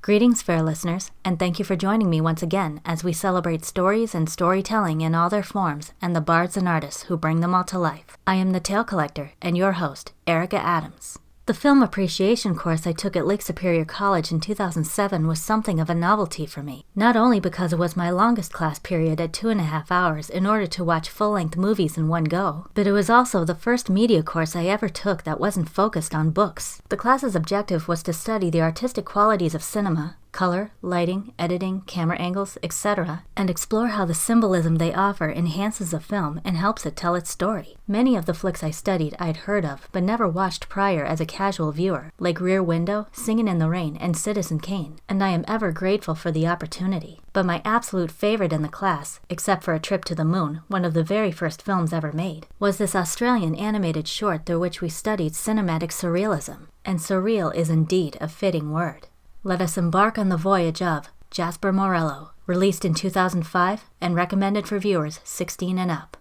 Greetings, fair listeners, and thank you for joining me once again as we celebrate stories and storytelling in all their forms and the bards and artists who bring them all to life. I am the Tale Collector and your host, Erica Adams. The film appreciation course I took at Lake Superior College in 2007 was something of a novelty for me, not only because it was my longest class period at 2.5 hours in order to watch full-length movies in one go, but it was also the first media course I ever took that wasn't focused on books. The class's objective was to study the artistic qualities of cinema, color, lighting, editing, camera angles, etc., and explore how the symbolism they offer enhances a film and helps it tell its story. Many of the flicks I studied I'd heard of, but never watched prior as a casual viewer, like Rear Window, Singin' in the Rain, and Citizen Kane, and I am ever grateful for the opportunity. But my absolute favorite in the class, except for A Trip to the Moon, one of the very first films ever made, was this Australian animated short through which we studied cinematic surrealism. And surreal is indeed a fitting word. Let us embark on the voyage of Jasper Morello, released in 2005 and recommended for viewers 16 and up.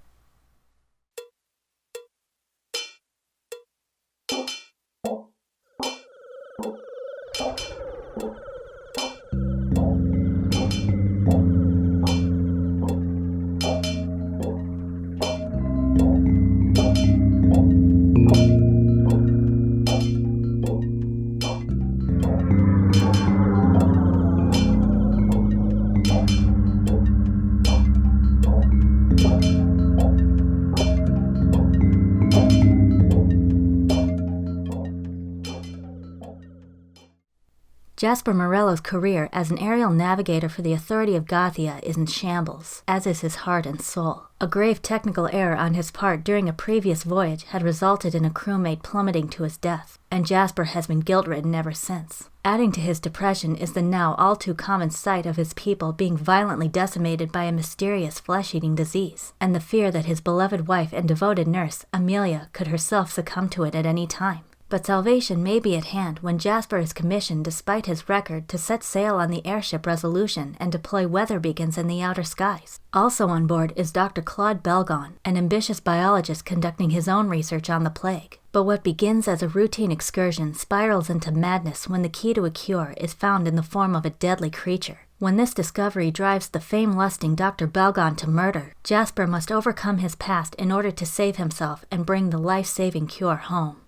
Jasper Morello's career as an aerial navigator for the Authority of Gothia is in shambles, as is his heart and soul. A grave technical error on his part during a previous voyage had resulted in a crewmate plummeting to his death, and Jasper has been guilt-ridden ever since. Adding to his depression is the now all-too-common sight of his people being violently decimated by a mysterious flesh-eating disease, and the fear that his beloved wife and devoted nurse, Amelia, could herself succumb to it at any time. But salvation may be at hand when Jasper is commissioned despite his record to set sail on the airship Resolution and deploy weather beacons in the outer skies. Also on board is Dr. Claude Belgon, an ambitious biologist conducting his own research on the plague. But what begins as a routine excursion spirals into madness when the key to a cure is found in the form of a deadly creature. When this discovery drives the fame-lusting Dr. Belgon to murder, Jasper must overcome his past in order to save himself and bring the life-saving cure home.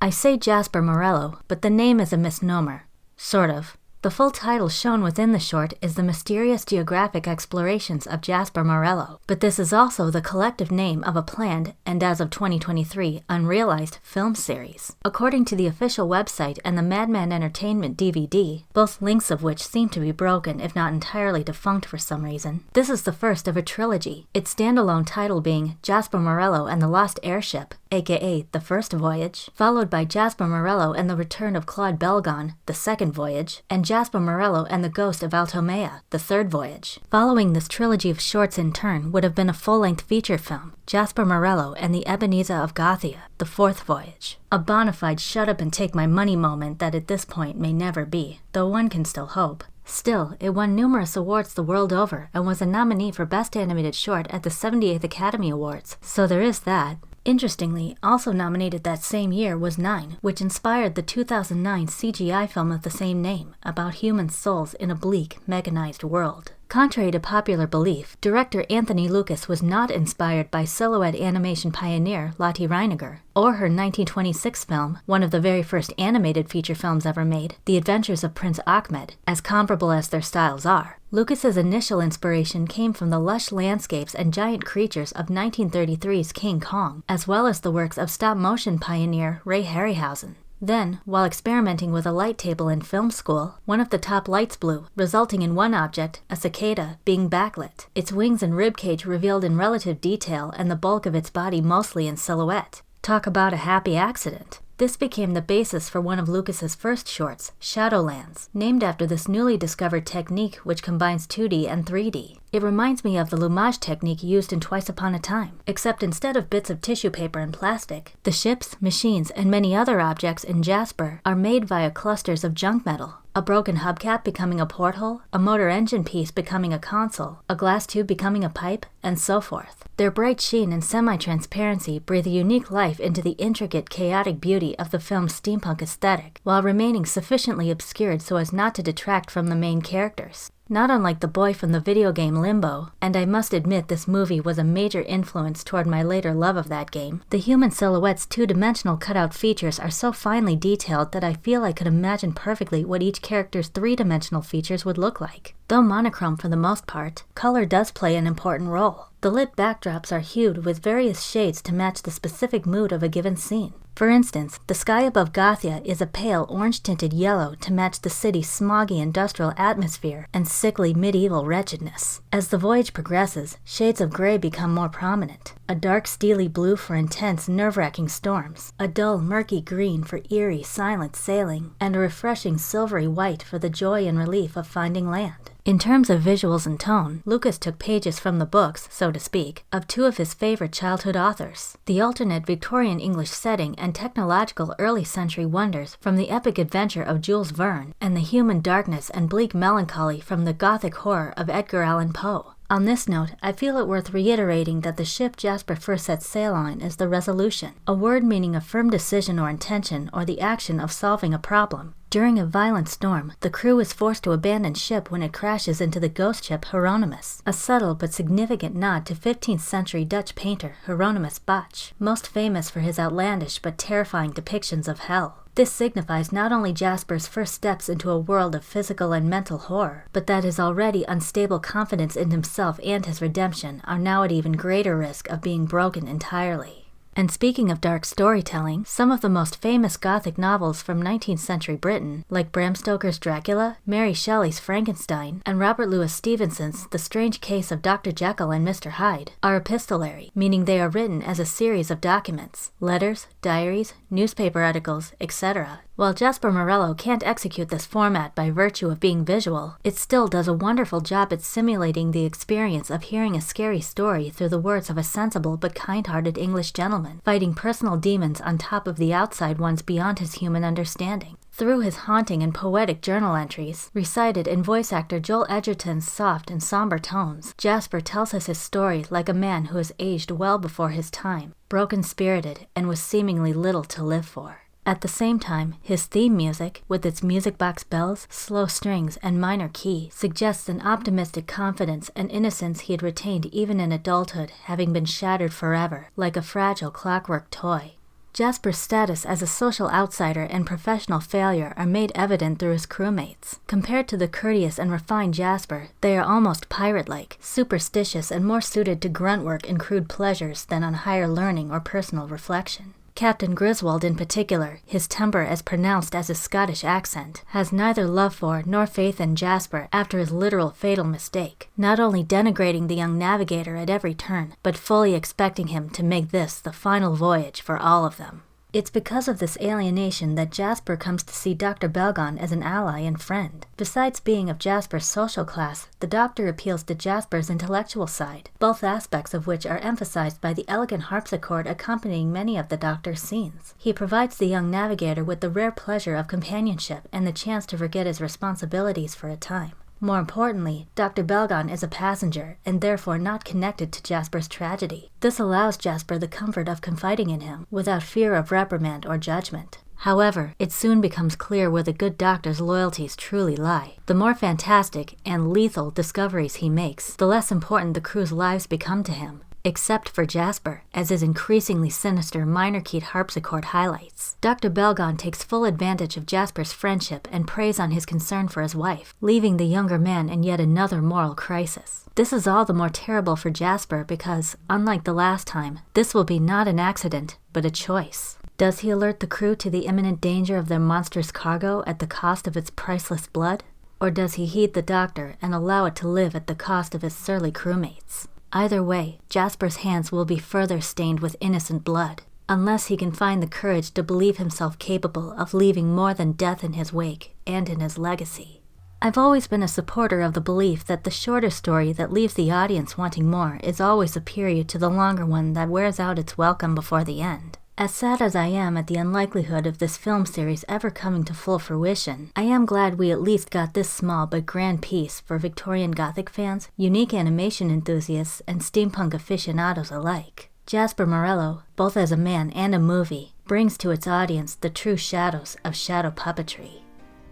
I say Jasper Morello, but the name is a misnomer. Sort of. The full title shown within the short is The Mysterious Geographic Explorations of Jasper Morello, but this is also the collective name of a planned, and as of 2023, unrealized film series. According to the official website and the Madman Entertainment DVD, both links of which seem to be broken if not entirely defunct for some reason, this is the first of a trilogy, its standalone title being Jasper Morello and the Lost Airship, aka The First Voyage, followed by Jasper Morello and the Return of Claude Belgon, The Second Voyage, and Jasper Morello and the Ghost of Altomea, The Third Voyage. Following this trilogy of shorts in turn would have been a full-length feature film, Jasper Morello and the Ebenezer of Gothia, The Fourth Voyage. A bona fide shut-up-and-take-my-money moment that at this point may never be, though one can still hope. Still, it won numerous awards the world over and was a nominee for Best Animated Short at the 78th Academy Awards, so there is that. Interestingly, also nominated that same year was Nine, which inspired the 2009 CGI film of the same name, about human souls in a bleak, mechanized world. Contrary to popular belief, director Anthony Lucas was not inspired by silhouette animation pioneer Lotte Reiniger, or her 1926 film, one of the very first animated feature films ever made, The Adventures of Prince Ahmed, as comparable as their styles are. Lucas's initial inspiration came from the lush landscapes and giant creatures of 1933's King Kong, as well as the works of stop-motion pioneer Ray Harryhausen. Then, while experimenting with a light table in film school, one of the top lights blew, resulting in one object, a cicada, being backlit, its wings and ribcage revealed in relative detail and the bulk of its body mostly in silhouette. Talk about a happy accident. This became the basis for one of Lucas's first shorts, Shadowlands, named after this newly discovered technique which combines 2D and 3D. It reminds me of the lumage technique used in Twice Upon a Time, except instead of bits of tissue paper and plastic, the ships, machines, and many other objects in Jasper are made via clusters of junk metal. A broken hubcap becoming a porthole, a motor engine piece becoming a console, a glass tube becoming a pipe, and so forth. Their bright sheen and semi-transparency breathe a unique life into the intricate, chaotic beauty of the film's steampunk aesthetic, while remaining sufficiently obscured so as not to detract from the main characters. Not unlike the boy from the video game Limbo, and I must admit this movie was a major influence toward my later love of that game, the human silhouette's two-dimensional cutout features are so finely detailed that I feel I could imagine perfectly what each character's three-dimensional features would look like. Though monochrome for the most part, color does play an important role. The lit backdrops are hued with various shades to match the specific mood of a given scene. For instance, the sky above Gothia is a pale orange-tinted yellow to match the city's smoggy industrial atmosphere and sickly medieval wretchedness. As the voyage progresses, shades of gray become more prominent. A dark steely blue for intense, nerve-wracking storms, a dull murky green for eerie, silent sailing, and a refreshing silvery white for the joy and relief of finding land. In terms of visuals and tone, Lucas took pages from the books, so to speak, of two of his favorite childhood authors. The alternate Victorian English setting and technological early century wonders from the epic adventure of Jules Verne, and the human darkness and bleak melancholy from the gothic horror of Edgar Allan Poe. On this note, I feel it worth reiterating that the ship Jasper first sets sail on is the Resolution, a word meaning a firm decision or intention or the action of solving a problem. During a violent storm, the crew is forced to abandon ship when it crashes into the ghost ship Hieronymus, a subtle but significant nod to 15th century Dutch painter Hieronymus Bosch, most famous for his outlandish but terrifying depictions of hell. This signifies not only Jasper's first steps into a world of physical and mental horror, but that his already unstable confidence in himself and his redemption are now at even greater risk of being broken entirely. And speaking of dark storytelling, some of the most famous Gothic novels from 19th century Britain, like Bram Stoker's Dracula, Mary Shelley's Frankenstein, and Robert Louis Stevenson's The Strange Case of Dr. Jekyll and Mr. Hyde, are epistolary, meaning they are written as a series of documents, letters, diaries, newspaper articles, etc. While Jasper Morello can't execute this format by virtue of being visual, it still does a wonderful job at simulating the experience of hearing a scary story through the words of a sensible but kind-hearted English gentleman, fighting personal demons on top of the outside ones beyond his human understanding. Through his haunting and poetic journal entries, recited in voice actor Joel Edgerton's soft and somber tones, Jasper tells us his story like a man who has aged well before his time, broken-spirited, and with seemingly little to live for. At the same time, his theme music, with its music box bells, slow strings, and minor key, suggests an optimistic confidence and innocence he had retained even in adulthood, having been shattered forever, like a fragile clockwork toy. Jasper's status as a social outsider and professional failure are made evident through his crewmates. Compared to the courteous and refined Jasper, they are almost pirate-like, superstitious, and more suited to grunt work and crude pleasures than on higher learning or personal reflection. Captain Griswold in particular, his temper as pronounced as his Scottish accent, has neither love for nor faith in Jasper after his literal fatal mistake, not only denigrating the young navigator at every turn, but fully expecting him to make this the final voyage for all of them. It's because of this alienation that Jasper comes to see Dr. Belgon as an ally and friend. Besides being of Jasper's social class, the Doctor appeals to Jasper's intellectual side, both aspects of which are emphasized by the elegant harpsichord accompanying many of the Doctor's scenes. He provides the young navigator with the rare pleasure of companionship and the chance to forget his responsibilities for a time. More importantly, Dr. Belgon is a passenger, and therefore not connected to Jasper's tragedy. This allows Jasper the comfort of confiding in him, without fear of reprimand or judgment. However, it soon becomes clear where the good doctor's loyalties truly lie. The more fantastic and lethal discoveries he makes, the less important the crew's lives become to him. Except for Jasper, as his increasingly sinister minor-keyed harpsichord highlights. Dr. Belgon takes full advantage of Jasper's friendship and preys on his concern for his wife, leaving the younger man in yet another moral crisis. This is all the more terrible for Jasper because, unlike the last time, this will be not an accident, but a choice. Does he alert the crew to the imminent danger of their monstrous cargo at the cost of its priceless blood? Or does he heed the Doctor and allow it to live at the cost of his surly crewmates? Either way, Jasper's hands will be further stained with innocent blood, unless he can find the courage to believe himself capable of leaving more than death in his wake and in his legacy. I've always been a supporter of the belief that the shorter story that leaves the audience wanting more is always superior to the longer one that wears out its welcome before the end. As sad as I am at the unlikelihood of this film series ever coming to full fruition, I am glad we at least got this small but grand piece for Victorian Gothic fans, unique animation enthusiasts, and steampunk aficionados alike. Jasper Morello, both as a man and a movie, brings to its audience the true shadows of shadow puppetry.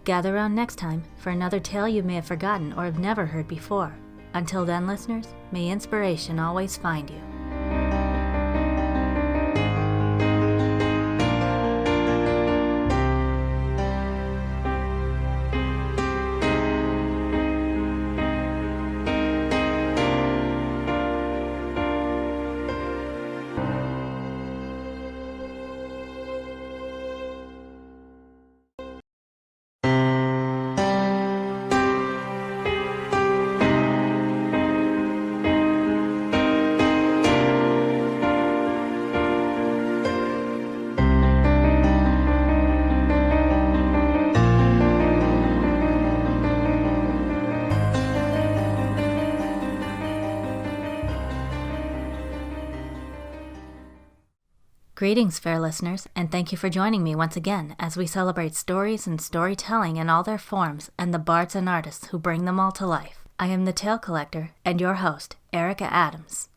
Gather around next time for another tale you may have forgotten or have never heard before. Until then, listeners, may inspiration always find you. Greetings, fair listeners, and thank you for joining me once again as we celebrate stories and storytelling in all their forms and the bards and artists who bring them all to life. I am the Tale Collector and your host, Erica Adams.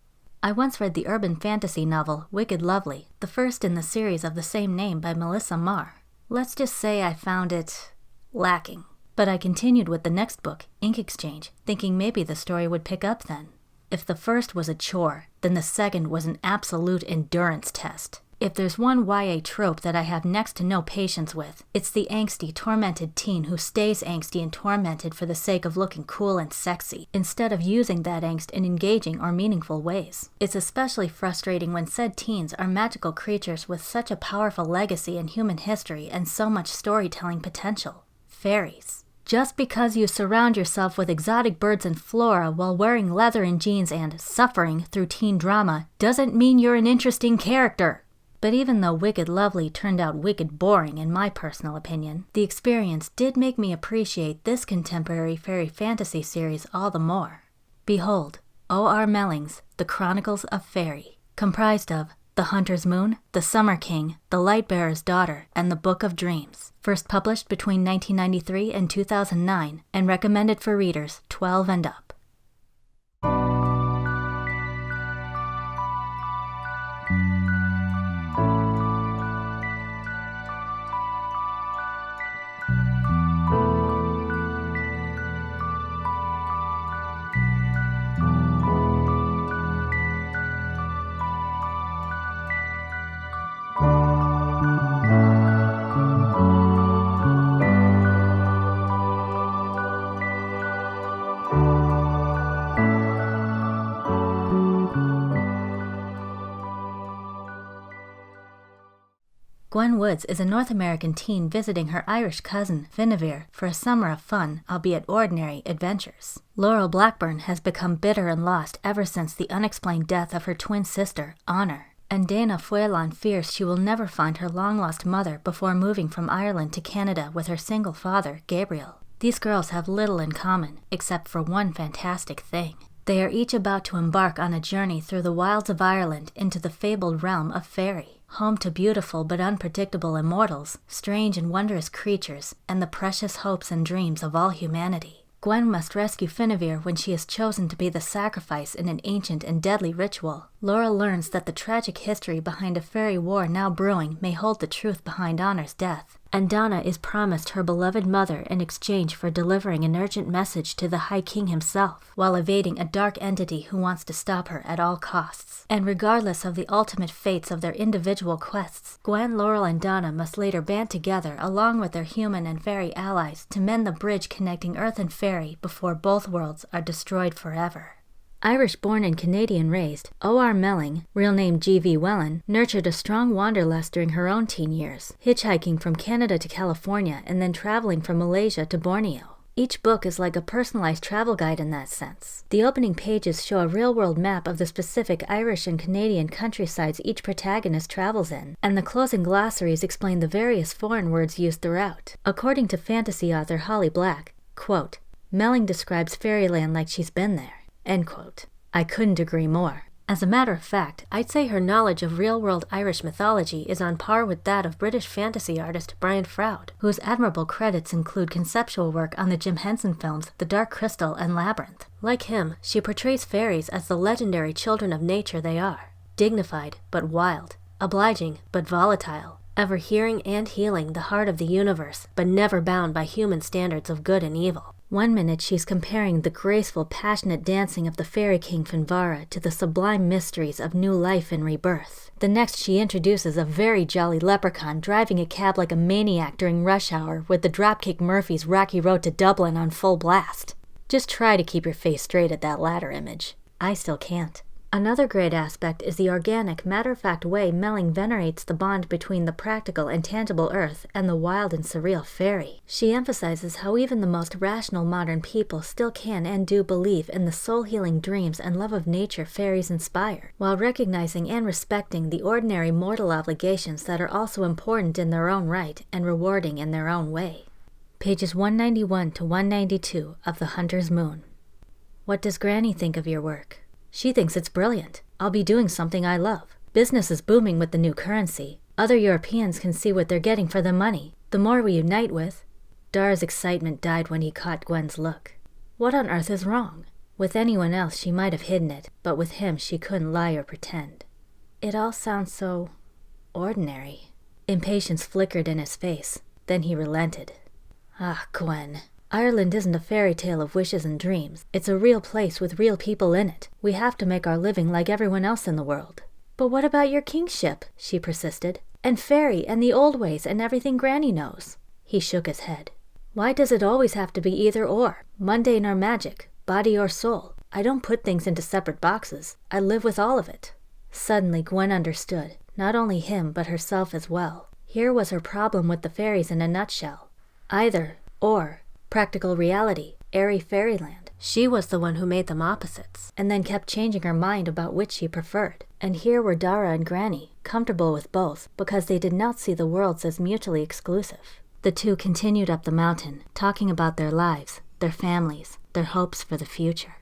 I once read the urban fantasy novel Wicked Lovely, the first in the series of the same name by Melissa Marr. Let's just say I found it lacking. But I continued with the next book, Ink Exchange, thinking maybe the story would pick up then. If the first was a chore, then the second was an absolute endurance test. If there's one YA trope that I have next to no patience with, it's the angsty, tormented teen who stays angsty and tormented for the sake of looking cool and sexy, instead of using that angst in engaging or meaningful ways. It's especially frustrating when said teens are magical creatures with such a powerful legacy in human history and so much storytelling potential. Fairies. Just because you surround yourself with exotic birds and flora while wearing leather and jeans and suffering through teen drama doesn't mean you're an interesting character. But even though Wicked Lovely turned out wicked boring in my personal opinion, the experience did make me appreciate this contemporary fairy fantasy series all the more. Behold, O.R. Melling's The Chronicles of Faerie, comprised of The Hunter's Moon, The Summer King, The Lightbearer's Daughter, and The Book of Dreams, first published between 1993 and 2009, and recommended for readers 12 and up. Gwen Woods is a North American teen visiting her Irish cousin, Finevere, for a summer of fun, albeit ordinary, adventures. Laurel Blackburn has become bitter and lost ever since the unexplained death of her twin sister, Honor. And Dana Fuelan fears she will never find her long-lost mother before moving from Ireland to Canada with her single father, Gabriel. These girls have little in common, except for one fantastic thing. They are each about to embark on a journey through the wilds of Ireland into the fabled realm of Faerie, home to beautiful but unpredictable immortals, strange and wondrous creatures, and the precious hopes and dreams of all humanity. Gwen must rescue Finevere when she is chosen to be the sacrifice in an ancient and deadly ritual. Laura learns that the tragic history behind a fairy war now brewing may hold the truth behind Honor's death, and Donna is promised her beloved mother in exchange for delivering an urgent message to the High King himself, while evading a dark entity who wants to stop her at all costs. And regardless of the ultimate fates of their individual quests, Gwen, Laurel, and Donna must later band together along with their human and fairy allies to mend the bridge connecting Earth and Faerie before both worlds are destroyed forever. Irish-born and Canadian-raised, O.R. Melling, real name G.V. Wellen, nurtured a strong wanderlust during her own teen years, hitchhiking from Canada to California and then traveling from Malaysia to Borneo. Each book is like a personalized travel guide in that sense. The opening pages show a real-world map of the specific Irish and Canadian countrysides each protagonist travels in, and the closing glossaries explain the various foreign words used throughout. According to fantasy author Holly Black, Quote, Melling describes fairyland like she's been there. End quote. I couldn't agree more. As a matter of fact, I'd say her knowledge of real-world Irish mythology is on par with that of British fantasy artist Brian Froud, whose admirable credits include conceptual work on the Jim Henson films The Dark Crystal and Labyrinth. Like him, she portrays fairies as the legendary children of nature they are, dignified but wild, obliging but volatile, ever hearing and healing the heart of the universe, but never bound by human standards of good and evil. One minute she's comparing the graceful, passionate dancing of the fairy king Finvara to the sublime mysteries of new life and rebirth. The next she introduces a very jolly leprechaun driving a cab like a maniac during rush hour with the Dropkick Murphys' Rocky Road to Dublin on full blast. Just try to keep your face straight at that latter image. I still can't. Another great aspect is the organic, matter-of-fact way Melling venerates the bond between the practical and tangible earth and the wild and surreal fairy. She emphasizes how even the most rational modern people still can and do believe in the soul-healing dreams and love of nature fairies inspire, while recognizing and respecting the ordinary mortal obligations that are also important in their own right and rewarding in their own way. Pages 191 to 192 of The Hunter's Moon. What does Granny think of your work? She thinks it's brilliant. I'll be doing something I love. Business is booming with the new currency. Other Europeans can see what they're getting for their money. The more we unite with... Dara's excitement died when he caught Gwen's look. What on earth is wrong? With anyone else she might have hidden it, but with him she couldn't lie or pretend. It all sounds so... ordinary. Impatience flickered in his face. Then he relented. Ah, Gwen... Ireland isn't a fairy tale of wishes and dreams. It's a real place with real people in it. We have to make our living like everyone else in the world. But what about your kingship? She persisted. And fairy and the old ways and everything Granny knows. He shook his head. Why does it always have to be either or? Mundane or magic? Body or soul? I don't put things into separate boxes. I live with all of it. Suddenly Gwen understood. Not only him, but herself as well. Here was her problem with the fairies in a nutshell. Either or. Practical reality, airy fairyland. She was the one who made them opposites, and then kept changing her mind about which she preferred. And here were Dara and Granny, comfortable with both, because they did not see the worlds as mutually exclusive. The two continued up the mountain, talking about their lives, their families, their hopes for the future.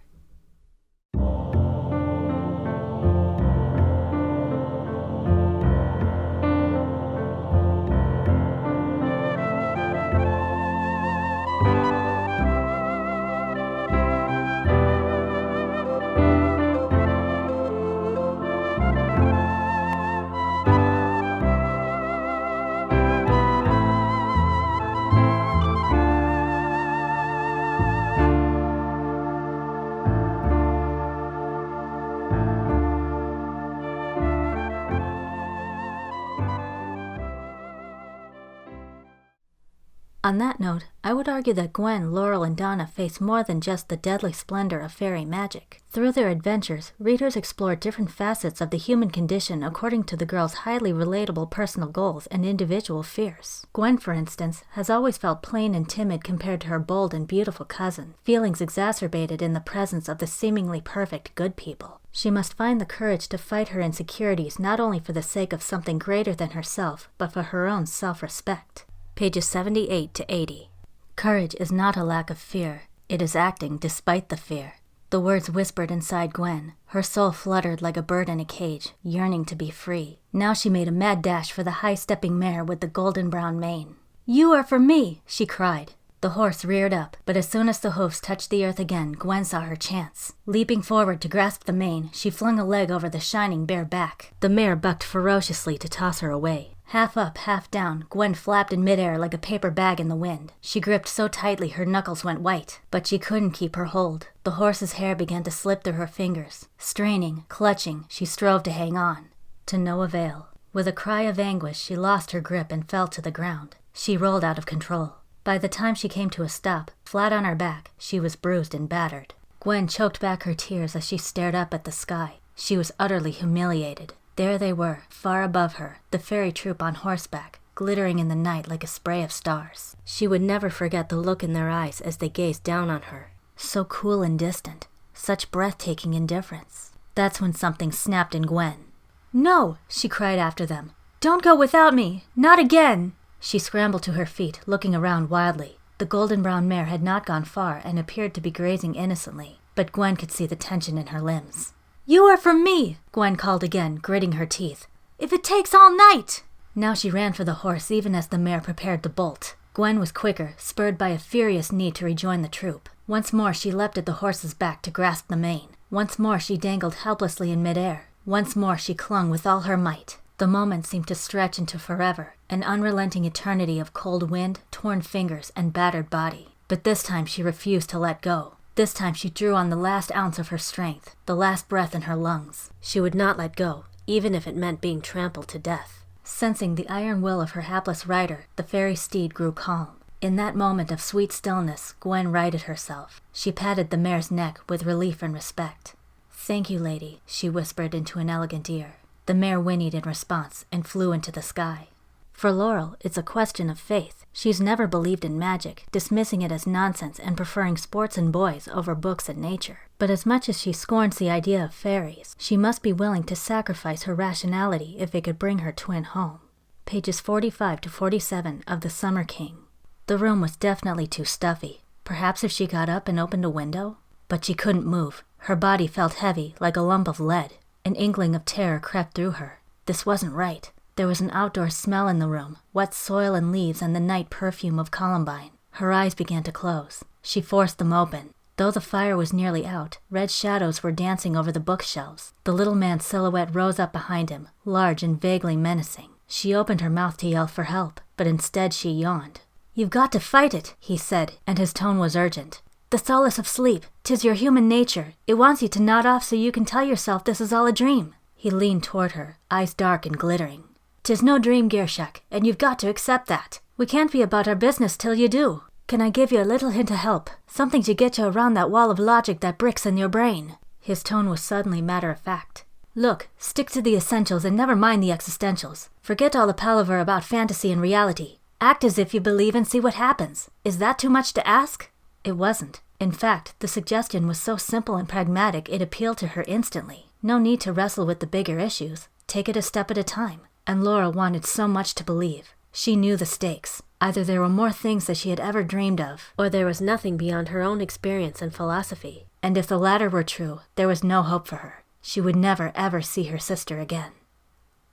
On that note, I would argue that Gwen, Laurel, and Donna face more than just the deadly splendor of fairy magic. Through their adventures, readers explore different facets of the human condition according to the girls' highly relatable personal goals and individual fears. Gwen, for instance, has always felt plain and timid compared to her bold and beautiful cousin, feelings exacerbated in the presence of the seemingly perfect good people. She must find the courage to fight her insecurities not only for the sake of something greater than herself, but for her own self-respect. Pages 78 to 80. Courage is not a lack of fear. It is acting despite the fear. The words whispered inside Gwen. Her soul fluttered like a bird in a cage, yearning to be free. Now she made a mad dash for the high-stepping mare with the golden brown mane. "You are for me!" she cried. The horse reared up, but as soon as the hoofs touched the earth again, Gwen saw her chance. Leaping forward to grasp the mane, she flung a leg over the shining bare back. The mare bucked ferociously to toss her away. Half up, half down, Gwen flapped in midair like a paper bag in the wind. She gripped so tightly her knuckles went white, but she couldn't keep her hold. The horse's hair began to slip through her fingers. Straining, clutching, she strove to hang on. To no avail. With a cry of anguish, she lost her grip and fell to the ground. She rolled out of control. By the time she came to a stop, flat on her back, she was bruised and battered. Gwen choked back her tears as she stared up at the sky. She was utterly humiliated. There they were, far above her, the fairy troop on horseback, glittering in the night like a spray of stars. She would never forget the look in their eyes as they gazed down on her. So cool and distant. Such breathtaking indifference. That's when something snapped in Gwen. "No!" she cried after them. "Don't go without me! Not again!" She scrambled to her feet, looking around wildly. The golden brown mare had not gone far and appeared to be grazing innocently, but Gwen could see the tension in her limbs. "You are for me!" Gwen called again, gritting her teeth. "If it takes all night!" Now she ran for the horse even as the mare prepared to bolt. Gwen was quicker, spurred by a furious need to rejoin the troop. Once more she leapt at the horse's back to grasp the mane. Once more she dangled helplessly in midair. Once more she clung with all her might. The moment seemed to stretch into forever, an unrelenting eternity of cold wind, torn fingers, and battered body. But this time she refused to let go. This time she drew on the last ounce of her strength, the last breath in her lungs. She would not let go, even if it meant being trampled to death. Sensing the iron will of her hapless rider, the fairy steed grew calm. In that moment of sweet stillness, Gwen righted herself. She patted the mare's neck with relief and respect. "Thank you, lady," she whispered into an elegant ear. The mare whinnied in response and flew into the sky. For Laurel, it's a question of faith. She's never believed in magic, dismissing it as nonsense and preferring sports and boys over books and nature. But as much as she scorns the idea of fairies, she must be willing to sacrifice her rationality if it could bring her twin home. Pages 45 to 47 of The Summer King. The room was definitely too stuffy. Perhaps if she got up and opened a window? But she couldn't move. Her body felt heavy, like a lump of lead. An inkling of terror crept through her. This wasn't right. There was an outdoor smell in the room, wet soil and leaves and the night perfume of columbine. Her eyes began to close. She forced them open. Though the fire was nearly out, red shadows were dancing over the bookshelves. The little man's silhouette rose up behind him, large and vaguely menacing. She opened her mouth to yell for help, but instead she yawned. "You've got to fight it," he said, and his tone was urgent. "The solace of sleep. 'Tis your human nature. It wants you to nod off so you can tell yourself this is all a dream." He leaned toward her, eyes dark and glittering. "'Tis no dream, Girshak, and you've got to accept that. We can't be about our business till you do. Can I give you a little hint of help? Something to get you around that wall of logic that bricks in your brain." His tone was suddenly matter-of-fact. "Look, stick to the essentials and never mind the existentials. Forget all the palaver about fantasy and reality. Act as if you believe and see what happens. Is that too much to ask?" It wasn't. In fact, the suggestion was so simple and pragmatic it appealed to her instantly. No need to wrestle with the bigger issues. Take it a step at a time. And Laura wanted so much to believe. She knew the stakes. Either there were more things than she had ever dreamed of, or there was nothing beyond her own experience and philosophy. And if the latter were true, there was no hope for her. She would never, ever see her sister again.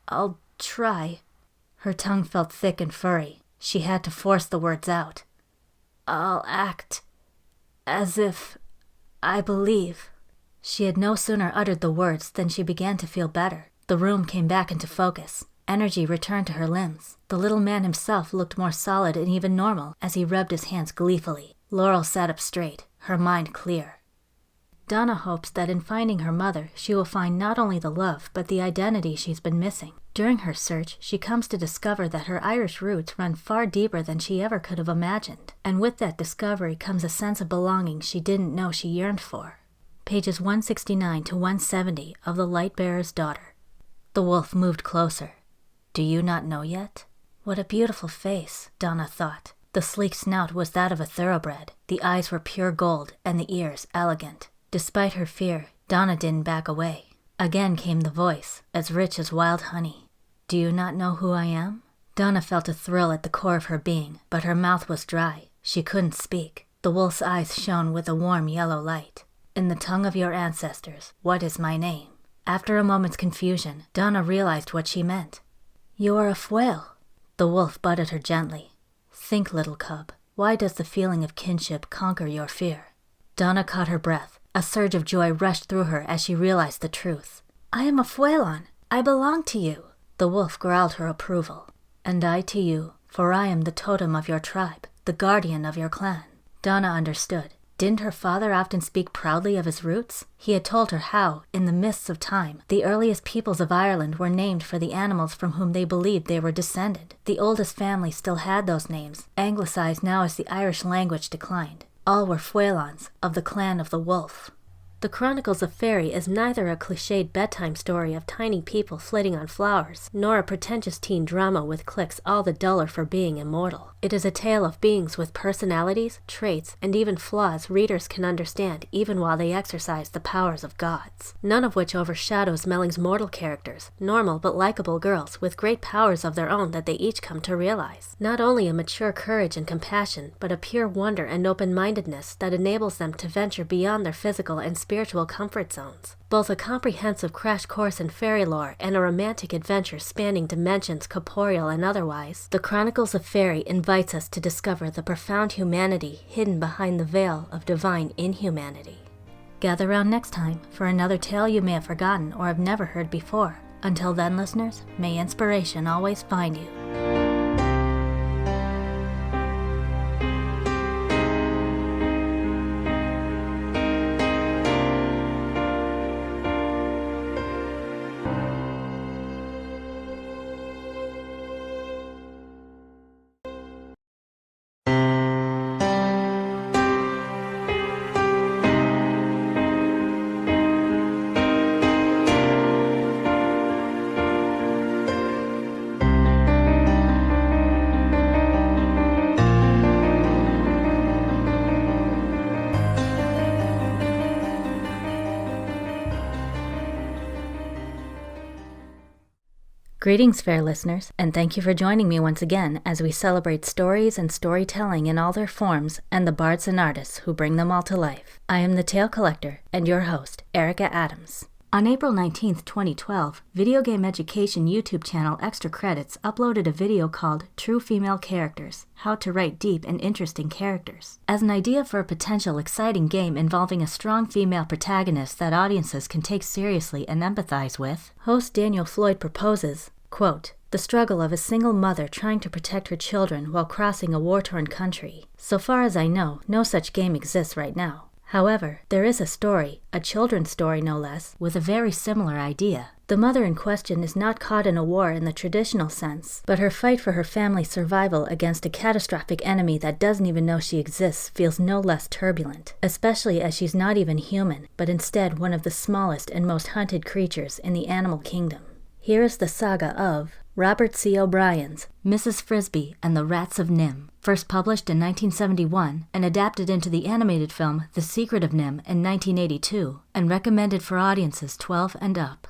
"I'll try." Her tongue felt thick and furry. She had to force the words out. "I'll act as if I believe." She had no sooner uttered the words than she began to feel better. The room came back into focus. Energy returned to her limbs. The little man himself looked more solid and even normal as he rubbed his hands gleefully. Laurel sat up straight, her mind clear. Donna hopes that in finding her mother, she will find not only the love, but the identity she's been missing. During her search, she comes to discover that her Irish roots run far deeper than she ever could have imagined. And with that discovery comes a sense of belonging she didn't know she yearned for. Pages 169 to 170 of The Lightbearer's Daughter. The wolf moved closer. "Do you not know yet?" What a beautiful face, Donna thought. The sleek snout was that of a thoroughbred. The eyes were pure gold, and the ears elegant. Despite her fear, Donna didn't back away. Again came the voice, as rich as wild honey. "Do you not know who I am?" Donna felt a thrill at the core of her being, but her mouth was dry. She couldn't speak. The wolf's eyes shone with a warm yellow light. "In the tongue of your ancestors, what is my name?" After a moment's confusion, Donna realized what she meant. "You are a Fwale." The wolf butted her gently. "Think, little cub. Why does the feeling of kinship conquer your fear?" Donna caught her breath. A surge of joy rushed through her as she realized the truth. "I am a Fwalon. I belong to you." The wolf growled her approval. "And I to you, for I am the totem of your tribe, the guardian of your clan." Donna understood. Didn't her father often speak proudly of his roots? He had told her how, in the mists of time, the earliest peoples of Ireland were named for the animals from whom they believed they were descended. The oldest families still had those names, anglicized now as the Irish language declined. All were Fwalons, of the clan of the wolf. The Chronicles of Faerie is neither a cliched bedtime story of tiny people flitting on flowers, nor a pretentious teen drama with cliques all the duller for being immortal. It is a tale of beings with personalities, traits, and even flaws readers can understand even while they exercise the powers of gods. None of which overshadows Melling's mortal characters, normal but likable girls with great powers of their own that they each come to realize. Not only a mature courage and compassion, but a pure wonder and open-mindedness that enables them to venture beyond their physical and spiritual comfort zones. Both a comprehensive crash course in fairy lore and a romantic adventure spanning dimensions corporeal and otherwise, The Chronicles of Faerie invites us to discover the profound humanity hidden behind the veil of divine inhumanity. Gather round next time for another tale you may have forgotten or have never heard before. Until then, listeners, may inspiration always find you. Greetings, fair listeners, and thank you for joining me once again as we celebrate stories and storytelling in all their forms and the bards and artists who bring them all to life. I am the Tale Collector and your host, Erica Adams. On April 19th, 2012, video game education YouTube channel Extra Credits uploaded a video called True Female Characters: How to Write Deep and Interesting Characters. As an idea for a potential exciting game involving a strong female protagonist that audiences can take seriously and empathize with, host Daniel Floyd proposes, quote, "The struggle of a single mother trying to protect her children while crossing a war-torn country. So far as I know, no such game exists right now. However, there is a story, a children's story no less, with a very similar idea. The mother in question is not caught in a war in the traditional sense, but her fight for her family's survival against a catastrophic enemy that doesn't even know she exists feels no less turbulent, especially as she's not even human, but instead one of the smallest and most hunted creatures in the animal kingdom." Here is the saga of Robert C. O'Brien's Mrs. Frisby and the Rats of NIMH, first published in 1971 and adapted into the animated film The Secret of NIMH in 1982, and recommended for audiences 12 and up.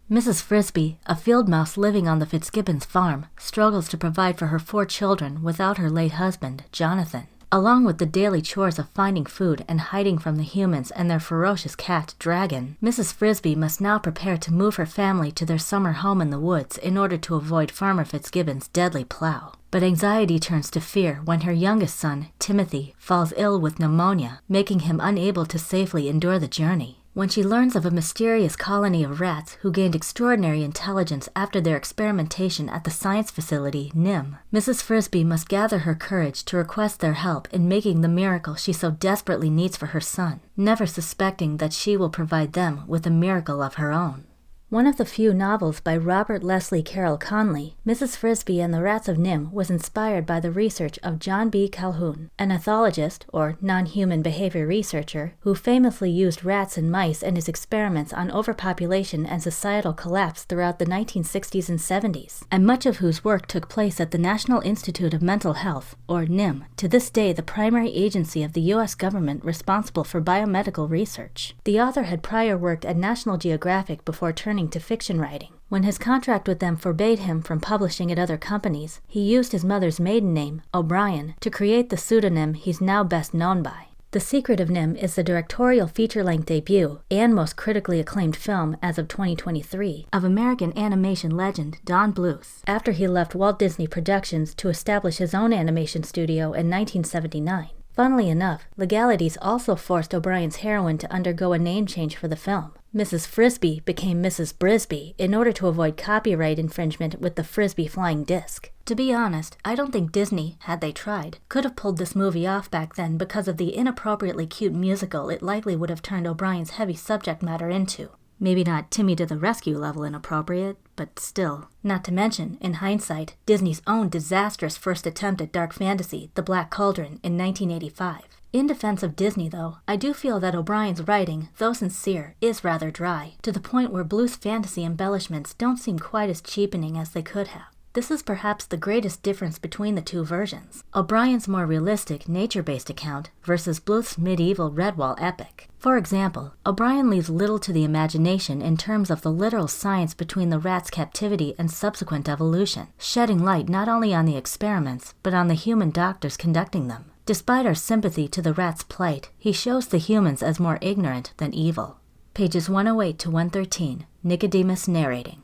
Mrs. Frisby, a field mouse living on the Fitzgibbons farm, struggles to provide for her 4 children without her late husband, Jonathan. Along with the daily chores of finding food and hiding from the humans and their ferocious cat, Dragon, Mrs. Frisby must now prepare to move her family to their summer home in the woods in order to avoid Farmer Fitzgibbons' deadly plow. But anxiety turns to fear when her youngest son, Timothy, falls ill with pneumonia, making him unable to safely endure the journey. When she learns of a mysterious colony of rats who gained extraordinary intelligence after their experimentation at the science facility, NIMH, Mrs. Frisby must gather her courage to request their help in making the miracle she so desperately needs for her son, never suspecting that she will provide them with a miracle of her own. One of the few novels by Robert Leslie Carroll Conley, Mrs. Frisby and the Rats of NIMH was inspired by the research of John B. Calhoun, an ethologist, or non-human behavior researcher, who famously used rats and mice in his experiments on overpopulation and societal collapse throughout the 1960s and 70s, and much of whose work took place at the National Institute of Mental Health, or NIMH, to this day the primary agency of the U.S. government responsible for biomedical research. The author had prior worked at National Geographic before turning to fiction writing. When his contract with them forbade him from publishing at other companies, he used his mother's maiden name, O'Brien, to create the pseudonym he's now best known by. The The Secret of NIMH is the directorial feature-length debut and most critically acclaimed film as of 2023 of American animation legend Don Bluth, after he left Walt Disney Productions to establish his own animation studio in 1979. Funnily enough, legalities also forced O'Brien's heroine to undergo a name change for the film. Mrs. Frisbee became Mrs. Brisby in order to avoid copyright infringement with the Frisbee flying disc. To be honest, I don't think Disney, had they tried, could have pulled this movie off back then because of the inappropriately cute musical it likely would have turned O'Brien's heavy subject matter into. Maybe not Timmy to the rescue level inappropriate, but still. Not to mention, in hindsight, Disney's own disastrous first attempt at dark fantasy, The Black Cauldron, in 1985. In defense of Disney, though, I do feel that O'Brien's writing, though sincere, is rather dry, to the point where Bluth's fantasy embellishments don't seem quite as cheapening as they could have. This is perhaps the greatest difference between the two versions. O'Brien's more realistic, nature-based account versus Bluth's medieval Redwall epic. For example, O'Brien leaves little to the imagination in terms of the literal science between the rat's captivity and subsequent evolution, shedding light not only on the experiments, but on the human doctors conducting them. Despite our sympathy to the rat's plight, he shows the humans as more ignorant than evil. Pages 108 to 113, Nicodemus narrating.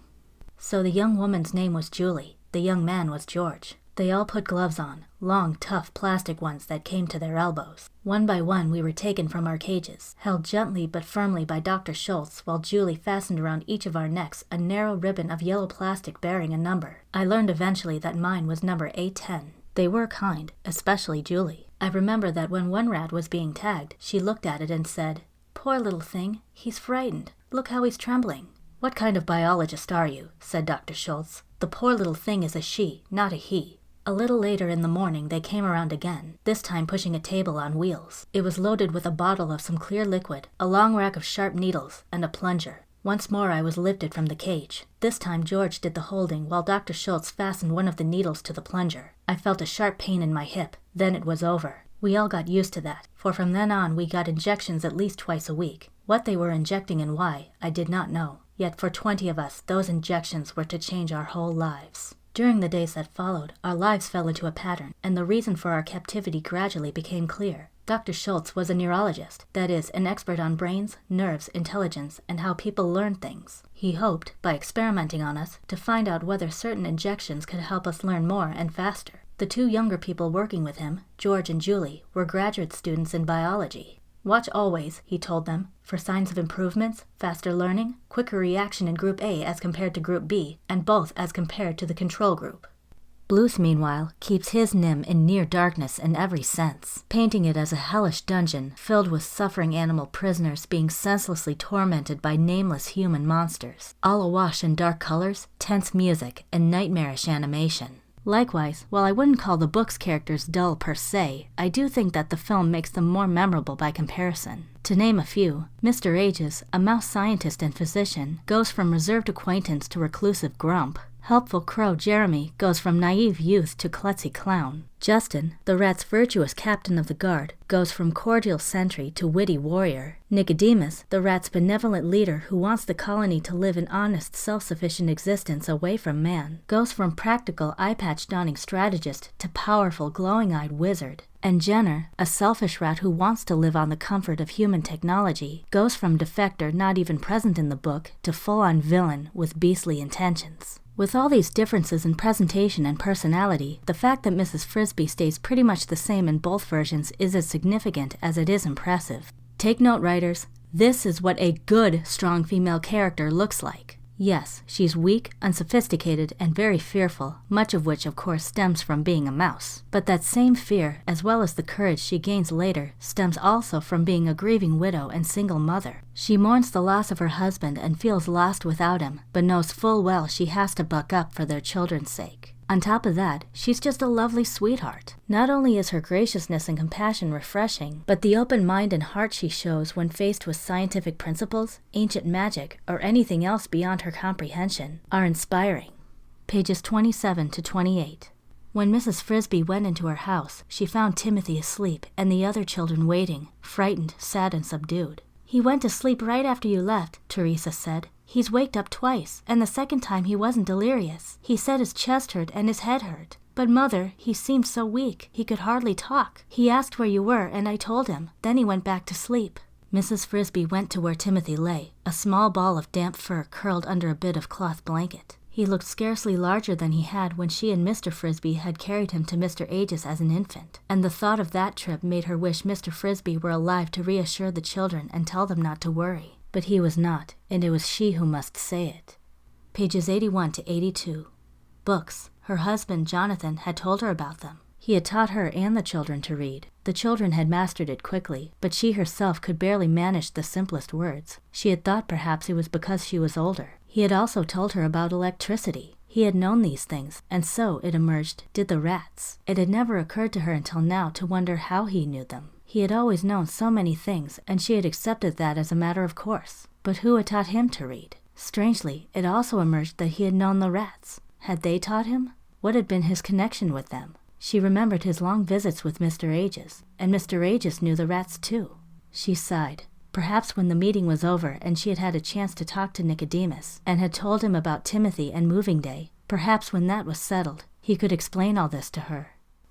So the young woman's name was Julie. The young man was George. They all put gloves on, long, tough plastic ones that came to their elbows. One by one we were taken from our cages, held gently but firmly by Dr. Schultz, while Julie fastened around each of our necks a narrow ribbon of yellow plastic bearing a number. I learned eventually that mine was number A10. They were kind, especially Julie. I remember that when one rat was being tagged, she looked at it and said, "Poor little thing, he's frightened. Look how he's trembling." "What kind of biologist are you?" said Dr. Schultz. "The poor little thing is a she, not a he." A little later in the morning they came around again, this time pushing a table on wheels. It was loaded with a bottle of some clear liquid, a long rack of sharp needles, and a plunger. Once more I was lifted from the cage. This time George did the holding while Dr. Schultz fastened one of the needles to the plunger. I felt a sharp pain in my hip. Then it was over. We all got used to that, for from then on we got injections at least twice a week. What they were injecting and why, I did not know. Yet for 20 of us, those injections were to change our whole lives. During the days that followed, our lives fell into a pattern, and the reason for our captivity gradually became clear. Dr. Schultz was a neurologist, that is, an expert on brains, nerves, intelligence, and how people learn things. He hoped, by experimenting on us, to find out whether certain injections could help us learn more and faster. The two younger people working with him, George and Julie, were graduate students in biology. "Watch always," he told them, "for signs of improvements, faster learning, quicker reaction in Group A as compared to Group B, and both as compared to the control group." Bluth, meanwhile, keeps his NIMH in near darkness in every sense, painting it as a hellish dungeon filled with suffering animal prisoners being senselessly tormented by nameless human monsters, all awash in dark colors, tense music, and nightmarish animation. Likewise, while I wouldn't call the book's characters dull per se, I do think that the film makes them more memorable by comparison. To name a few, Mr. Aegis, a mouse scientist and physician, goes from reserved acquaintance to reclusive grump. Helpful crow Jeremy goes from naive youth to klutzy clown. Justin, the rat's virtuous captain of the guard, goes from cordial sentry to witty warrior. Nicodemus, the rat's benevolent leader who wants the colony to live an honest, self-sufficient existence away from man, goes from practical eye-patch-donning strategist to powerful, glowing-eyed wizard. And Jenner, a selfish rat who wants to live on the comfort of human technology, goes from defector not even present in the book to full-on villain with beastly intentions. With all these differences in presentation and personality, the fact that Mrs. Frisbee stays pretty much the same in both versions is as significant as it is impressive. Take note, writers. This is what a good, strong female character looks like. Yes, she's weak, unsophisticated, and very fearful, much of which, of course, stems from being a mouse. But that same fear, as well as the courage she gains later, stems also from being a grieving widow and single mother. She mourns the loss of her husband and feels lost without him, but knows full well she has to buck up for their children's sake. On top of that, she's just a lovely sweetheart. Not only is her graciousness and compassion refreshing, but the open mind and heart she shows when faced with scientific principles, ancient magic, or anything else beyond her comprehension are inspiring. Pages 27 to 28. When Mrs. Frisbee went into her house, she found Timothy asleep and the other children waiting, frightened, sad, and subdued. "He went to sleep right after you left," Teresa said. "He's waked up twice, and the second time he wasn't delirious. He said his chest hurt and his head hurt." "But Mother, he seemed so weak. He could hardly talk. He asked where you were, and I told him. Then he went back to sleep." Mrs. Frisbee went to where Timothy lay, a small ball of damp fur curled under a bit of cloth blanket. He looked scarcely larger than he had when she and Mr. Frisbee had carried him to Mr. Aegis as an infant, and the thought of that trip made her wish Mr. Frisbee were alive to reassure the children and tell them not to worry. But he was not, and it was she who must say it. Pages 81 to 82. Books. Her husband, Jonathan, had told her about them. He had taught her and the children to read. The children had mastered it quickly, but she herself could barely manage the simplest words. She had thought perhaps it was because she was older. He had also told her about electricity. He had known these things, and so, it emerged, did the rats. It had never occurred to her until now to wonder how he knew them. He had always known so many things, and she had accepted that as a matter of course. But who had taught him to read? Strangely, it also emerged that he had known the rats. Had they taught him? What had been his connection with them? She remembered his long visits with Mr. Aegis, and Mr. Aegis knew the rats too. She sighed. Perhaps when the meeting was over and she had had a chance to talk to Nicodemus, and had told him about Timothy and moving day, perhaps when that was settled, he could explain all this to her.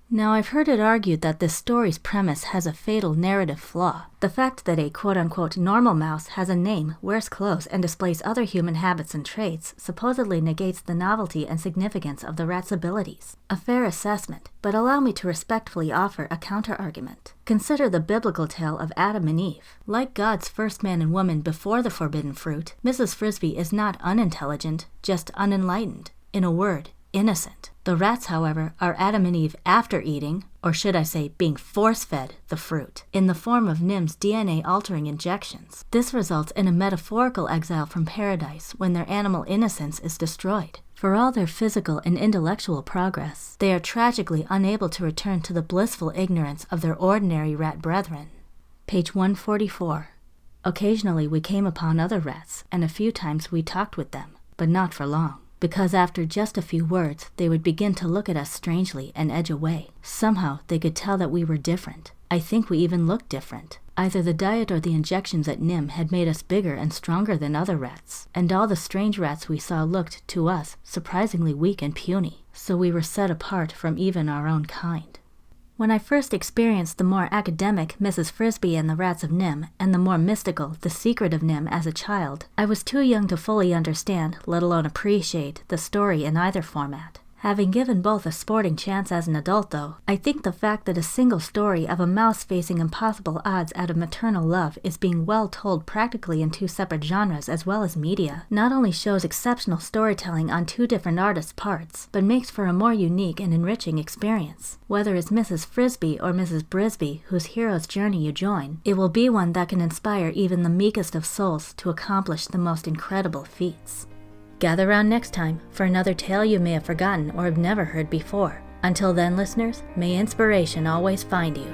Now, I've heard it argued that this story's premise has a fatal narrative flaw. The fact that a quote-unquote normal mouse has a name, wears clothes, and displays other human habits and traits supposedly negates the novelty and significance of the rat's abilities. A fair assessment, but allow me to respectfully offer a counter-argument. Consider the biblical tale of Adam and Eve. Like God's first man and woman before the forbidden fruit, Mrs. Frisbee is not unintelligent, just unenlightened. In a word, innocent. The rats, however, are Adam and Eve after eating, or should I say being force-fed, the fruit, in the form of NIMH's DNA-altering injections. This results in a metaphorical exile from paradise when their animal innocence is destroyed. For all their physical and intellectual progress, they are tragically unable to return to the blissful ignorance of their ordinary rat brethren. Page 144. Occasionally we came upon other rats, and a few times we talked with them, but not for long. Because after just a few words, they would begin to look at us strangely and edge away. Somehow, they could tell that we were different. I think we even looked different. Either the diet or the injections at NIMH had made us bigger and stronger than other rats, and all the strange rats we saw looked, to us, surprisingly weak and puny, so we were set apart from even our own kind. When I first experienced the more academic Mrs. Frisbee and the Rats of NIMH, and the more mystical The Secret of NIMH as a child, I was too young to fully understand, let alone appreciate, the story in either format. Having given both a sporting chance as an adult, though, I think the fact that a single story of a mouse facing impossible odds out of maternal love is being well told practically in two separate genres as well as media, not only shows exceptional storytelling on two different artists' parts, but makes for a more unique and enriching experience. Whether it's Mrs. Frisbee or Mrs. Brisbee, whose hero's journey you join, it will be one that can inspire even the meekest of souls to accomplish the most incredible feats. Gather round next time for another tale you may have forgotten or have never heard before. Until then, listeners, may inspiration always find you.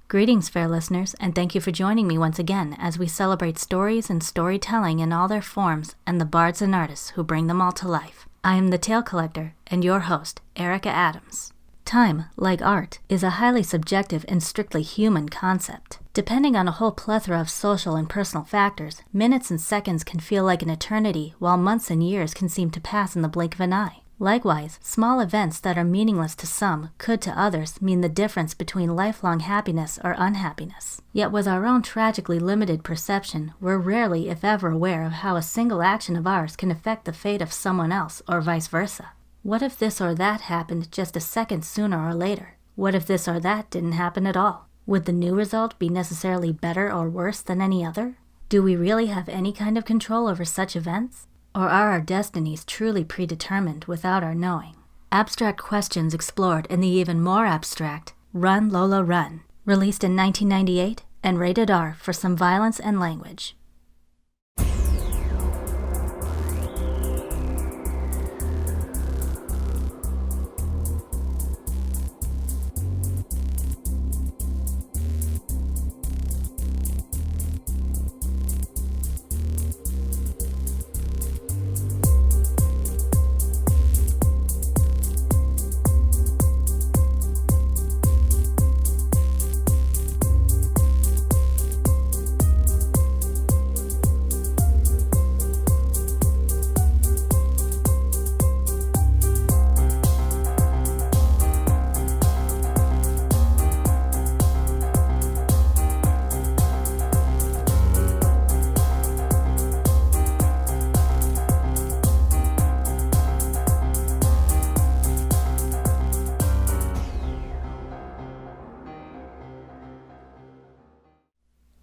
Greetings, fair listeners, and thank you for joining me once again as we celebrate stories and storytelling in all their forms and the bards and artists who bring them all to life. I am the Tale Collector and your host, Erica Adams. Time, like art, is a highly subjective and strictly human concept. Depending on a whole plethora of social and personal factors, minutes and seconds can feel like an eternity, while months and years can seem to pass in the blink of an eye. Likewise, small events that are meaningless to some could to others mean the difference between lifelong happiness or unhappiness. Yet with our own tragically limited perception, we're rarely, if ever, aware of how a single action of ours can affect the fate of someone else or vice versa. What if this or that happened just a second sooner or later? What if this or that didn't happen at all? Would the new result be necessarily better or worse than any other? Do we really have any kind of control over such events? Or are our destinies truly predetermined without our knowing? Abstract questions explored in the even more abstract Run, Lola, Run, released in 1998 and rated R for some violence and language.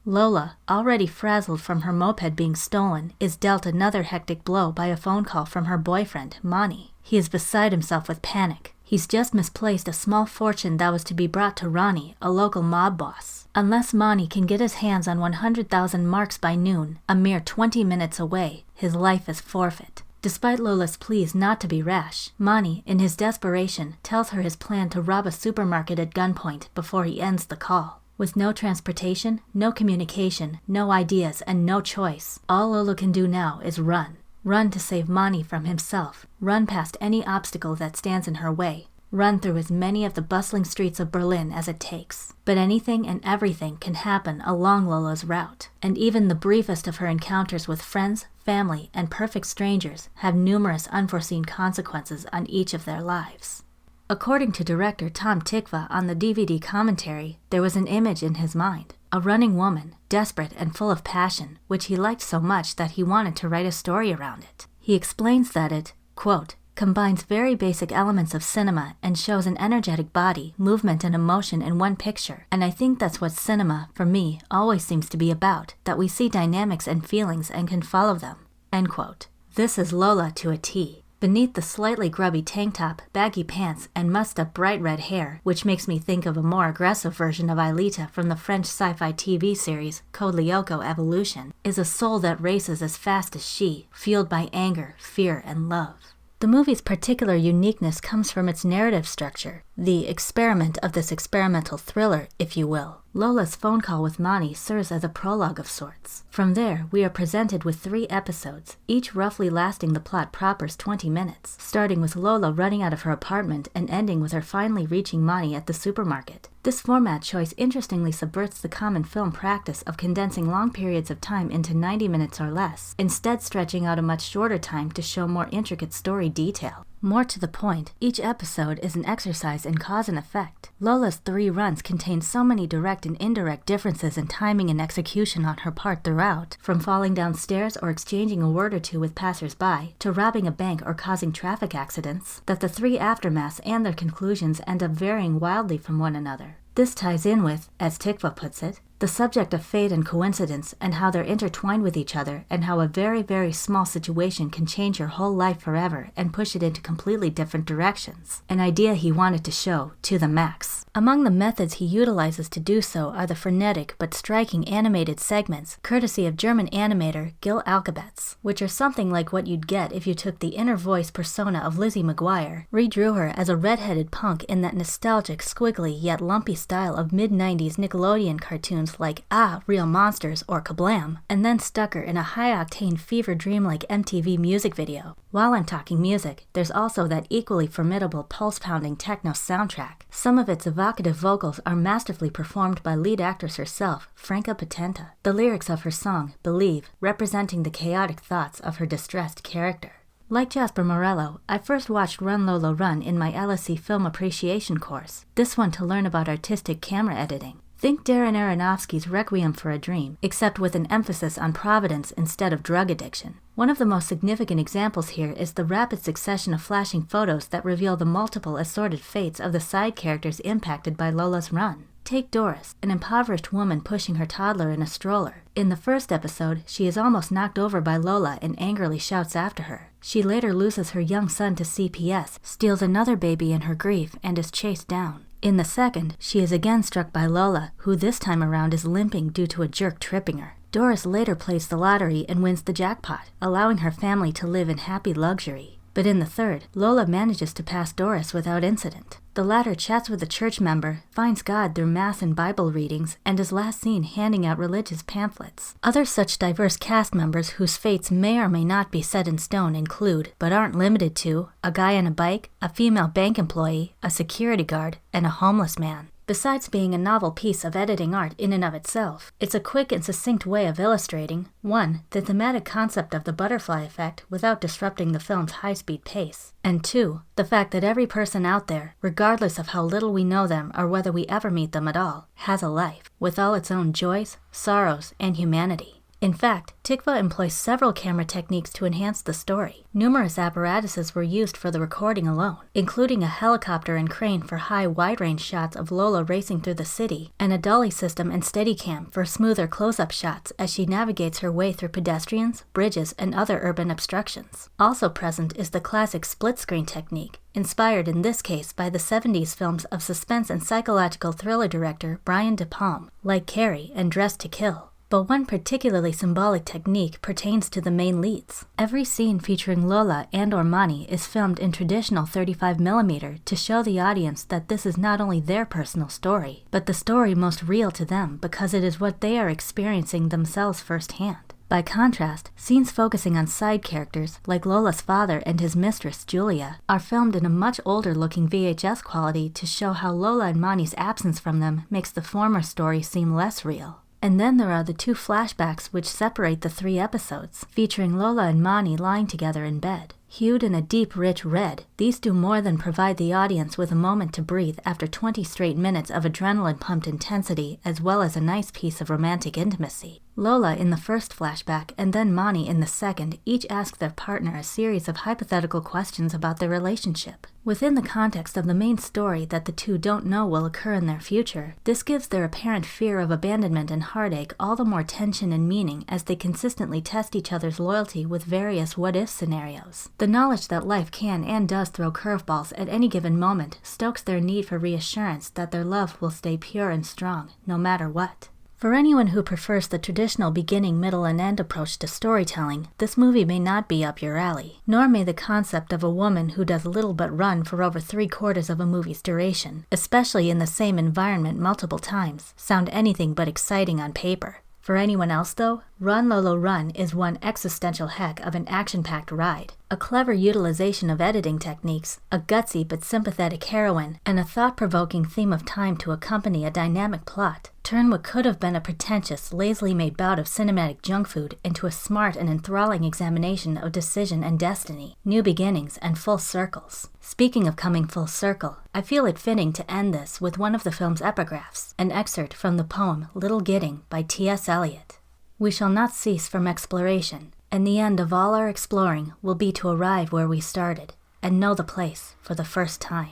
Lola, already frazzled from her moped being stolen, is dealt another hectic blow by a phone call from her boyfriend, Mani. He is beside himself with panic. He's just misplaced a small fortune that was to be brought to Ronnie, a local mob boss. Unless Mani can get his hands on 100,000 marks by noon, a mere 20 minutes away, his life is forfeit. Despite Lola's pleas not to be rash, Mani, in his desperation, tells her his plan to rob a supermarket at gunpoint before he ends the call. With no transportation, no communication, no ideas, and no choice, all Lola can do now is run. Run to save Mani from himself. Run past any obstacle that stands in her way. Run through as many of the bustling streets of Berlin as it takes. But anything and everything can happen along Lola's route, and even the briefest of her encounters with friends, family, and perfect strangers have numerous unforeseen consequences on each of their lives. According to director Tom Tykwer on the DVD commentary, there was an image in his mind, a running woman, desperate and full of passion, which he liked so much that he wanted to write a story around it. He explains that it, quote, combines very basic elements of cinema and shows an energetic body, movement, and emotion in one picture, and I think that's what cinema, for me, always seems to be about, that we see dynamics and feelings and can follow them, end quote. This is Lola to a T. Beneath the slightly grubby tank top, baggy pants, and mussed-up bright red hair, which makes me think of a more aggressive version of Aelita from the French sci-fi TV series Code Lyoko Evolution, is a soul that races as fast as she, fueled by anger, fear, and love. The movie's particular uniqueness comes from its narrative structure, the experiment of this experimental thriller, if you will. Lola's phone call with Mani serves as a prologue of sorts. From there, we are presented with 3 episodes, each roughly lasting the plot proper's 20 minutes, starting with Lola running out of her apartment and ending with her finally reaching Mani at the supermarket. This format choice interestingly subverts the common film practice of condensing long periods of time into 90 minutes or less, instead stretching out a much shorter time to show more intricate story detail. More to the point, each episode is an exercise in cause and effect. Lola's 3 runs contain so many direct and indirect differences in timing and execution on her part throughout, from falling downstairs or exchanging a word or two with passers-by, to robbing a bank or causing traffic accidents, that the 3 aftermaths and their conclusions end up varying wildly from one another. This ties in with, as Tykwer puts it, the subject of fate and coincidence and how they're intertwined with each other and how a very, very small situation can change your whole life forever and push it into completely different directions. An idea he wanted to show to the max. Among the methods he utilizes to do so are the frenetic but striking animated segments, courtesy of German animator Gil Alkabetz, which are something like what you'd get if you took the inner voice persona of Lizzie McGuire, redrew her as a red-headed punk in that nostalgic, squiggly, yet lumpy style of mid-90s Nickelodeon cartoons like Real Monsters or Kablam, and then stuck her in a high-octane fever dream-like MTV music video. While I'm talking music, there's also that equally formidable pulse-pounding techno soundtrack. Some of its evocative vocals are masterfully performed by lead actress herself, Franca Potenta. The lyrics of her song, Believe, representing the chaotic thoughts of her distressed character. Like Jasper Morello, I first watched Run Lola Run in my LSE film appreciation course, this one to learn about artistic camera editing. Think Darren Aronofsky's Requiem for a Dream, except with an emphasis on providence instead of drug addiction. One of the most significant examples here is the rapid succession of flashing photos that reveal the multiple assorted fates of the side characters impacted by Lola's run. Take Doris, an impoverished woman pushing her toddler in a stroller. In the first episode, she is almost knocked over by Lola and angrily shouts after her. She later loses her young son to CPS, steals another baby in her grief, and is chased down. In the second, she is again struck by Lola, who this time around is limping due to a jerk tripping her. Doris later plays the lottery and wins the jackpot, allowing her family to live in happy luxury. But in the third, Lola manages to pass Doris without incident. The latter chats with a church member, finds God through Mass and Bible readings, and is last seen handing out religious pamphlets. Other such diverse cast members whose fates may or may not be set in stone include, but aren't limited to, a guy on a bike, a female bank employee, a security guard, and a homeless man. Besides being a novel piece of editing art in and of itself, it's a quick and succinct way of illustrating, 1. the thematic concept of the butterfly effect without disrupting the film's high-speed pace, and 2. the fact that every person out there, regardless of how little we know them or whether we ever meet them at all, has a life, with all its own joys, sorrows, and humanity. In fact, Tikva employs several camera techniques to enhance the story. Numerous apparatuses were used for the recording alone, including a helicopter and crane for high wide-range shots of Lola racing through the city, and a dolly system and Steadicam for smoother close-up shots as she navigates her way through pedestrians, bridges, and other urban obstructions. Also present is the classic split-screen technique, inspired in this case by the 70s films of suspense and psychological thriller director Brian De Palma, like Carrie and Dressed to Kill. But one particularly symbolic technique pertains to the main leads. Every scene featuring Lola and/or Mani is filmed in traditional 35mm to show the audience that this is not only their personal story, but the story most real to them because it is what they are experiencing themselves firsthand. By contrast, scenes focusing on side characters, like Lola's father and his mistress, Julia, are filmed in a much older-looking VHS quality to show how Lola and Mani's absence from them makes the former story seem less real. And then there are the 2 flashbacks which separate the 3 episodes, featuring Lola and Mani lying together in bed. Hued in a deep, rich red, these do more than provide the audience with a moment to breathe after 20 straight minutes of adrenaline-pumped intensity, as well as a nice piece of romantic intimacy. Lola in the first flashback and then Mani in the second each ask their partner a series of hypothetical questions about their relationship. Within the context of the main story that the two don't know will occur in their future, this gives their apparent fear of abandonment and heartache all the more tension and meaning as they consistently test each other's loyalty with various what-if scenarios. The knowledge that life can and does throw curveballs at any given moment stokes their need for reassurance that their love will stay pure and strong, no matter what. For anyone who prefers the traditional beginning, middle, and end approach to storytelling, this movie may not be up your alley, nor may the concept of a woman who does little but run for over 3/4 of a movie's duration, especially in the same environment multiple times, sound anything but exciting on paper. For anyone else, though, Run, Lola Run is one existential heck of an action-packed ride. A clever utilization of editing techniques, a gutsy but sympathetic heroine, and a thought-provoking theme of time to accompany a dynamic plot turn what could have been a pretentious, lazily made bout of cinematic junk food into a smart and enthralling examination of decision and destiny, new beginnings, and full circles. Speaking of coming full circle, I feel it fitting to end this with one of the film's epigraphs, an excerpt from the poem Little Gidding by T.S. Eliot. We shall not cease from exploration, and the end of all our exploring will be to arrive where we started, and know the place for the first time.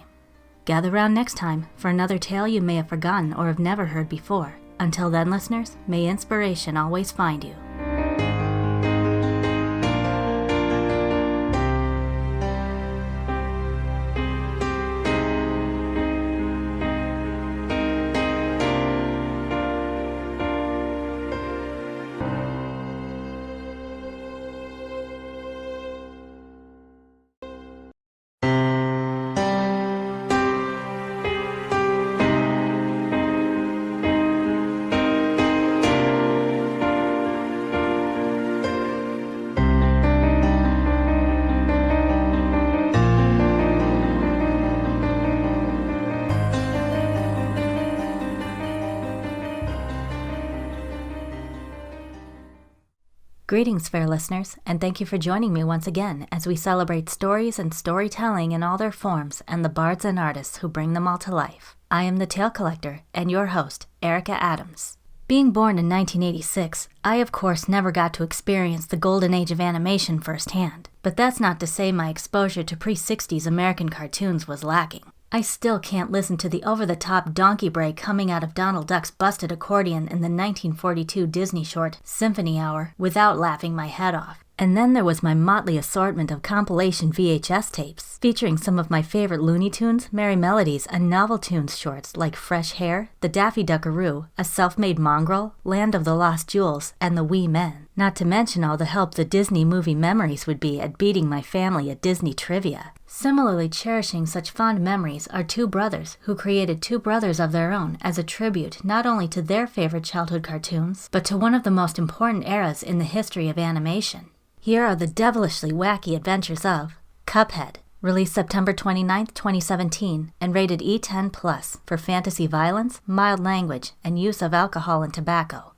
Gather round next time for another tale you may have forgotten or have never heard before. Until then, listeners, may inspiration always find you. Greetings, fair listeners, and thank you for joining me once again as we celebrate stories and storytelling in all their forms and the bards and artists who bring them all to life. I am the Tale Collector and your host, Erica Adams. Being born in 1986, I of course never got to experience the golden age of animation firsthand, but that's not to say my exposure to pre-60s American cartoons was lacking. I still can't listen to the over-the-top donkey bray coming out of Donald Duck's busted accordion in the 1942 Disney short Symphony Hour without laughing my head off. And then there was my motley assortment of compilation VHS tapes, featuring some of my favorite Looney Tunes, Merry Melodies, and Novel Tunes shorts like Fresh Hair, The Daffy Duckaroo, A Self-Made Mongrel, Land of the Lost Jewels, and The Wee Men. Not to mention all the help the Disney movie memories would be at beating my family at Disney trivia. Similarly cherishing such fond memories are two brothers who created two brothers of their own as a tribute not only to their favorite childhood cartoons, but to one of the most important eras in the history of animation. Here are the devilishly wacky adventures of Cuphead, released September 29, 2017, and rated E10+ for fantasy violence, mild language, and use of alcohol and tobacco.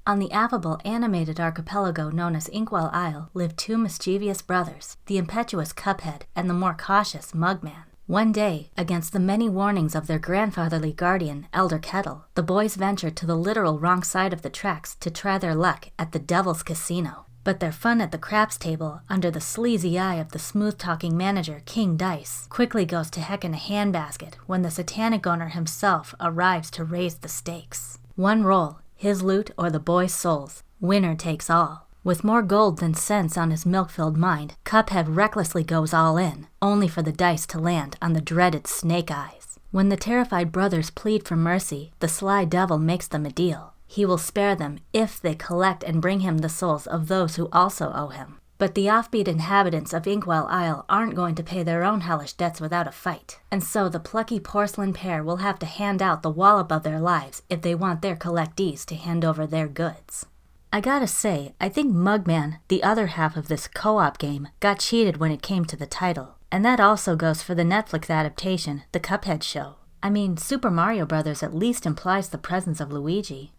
On the affable, animated archipelago known as Inkwell Isle lived two mischievous brothers, the impetuous Cuphead and the more cautious Mugman. One day, against the many warnings of their grandfatherly guardian, Elder Kettle, the boys ventured to the literal wrong side of the tracks to try their luck at the Devil's Casino. But their fun at the craps table, under the sleazy eye of the smooth-talking manager, King Dice, quickly goes to heck in a handbasket when the satanic owner himself arrives to raise the stakes. One roll, his loot or the boys' souls. Winner takes all. With more gold than sense on his milk-filled mind, Cuphead recklessly goes all in, only for the dice to land on the dreaded Snake Eyes. When the terrified brothers plead for mercy, the sly devil makes them a deal. He will spare them if they collect and bring him the souls of those who also owe him. But the offbeat inhabitants of Inkwell Isle aren't going to pay their own hellish debts without a fight, and so the plucky porcelain pair will have to hand out the wallop of their lives if they want their collectees to hand over their goods. I gotta say, I think Mugman, the other half of this co-op game, got cheated when it came to the title. And that also goes for the Netflix adaptation, The Cuphead Show. I mean, Super Mario Bros. At least implies the presence of Luigi.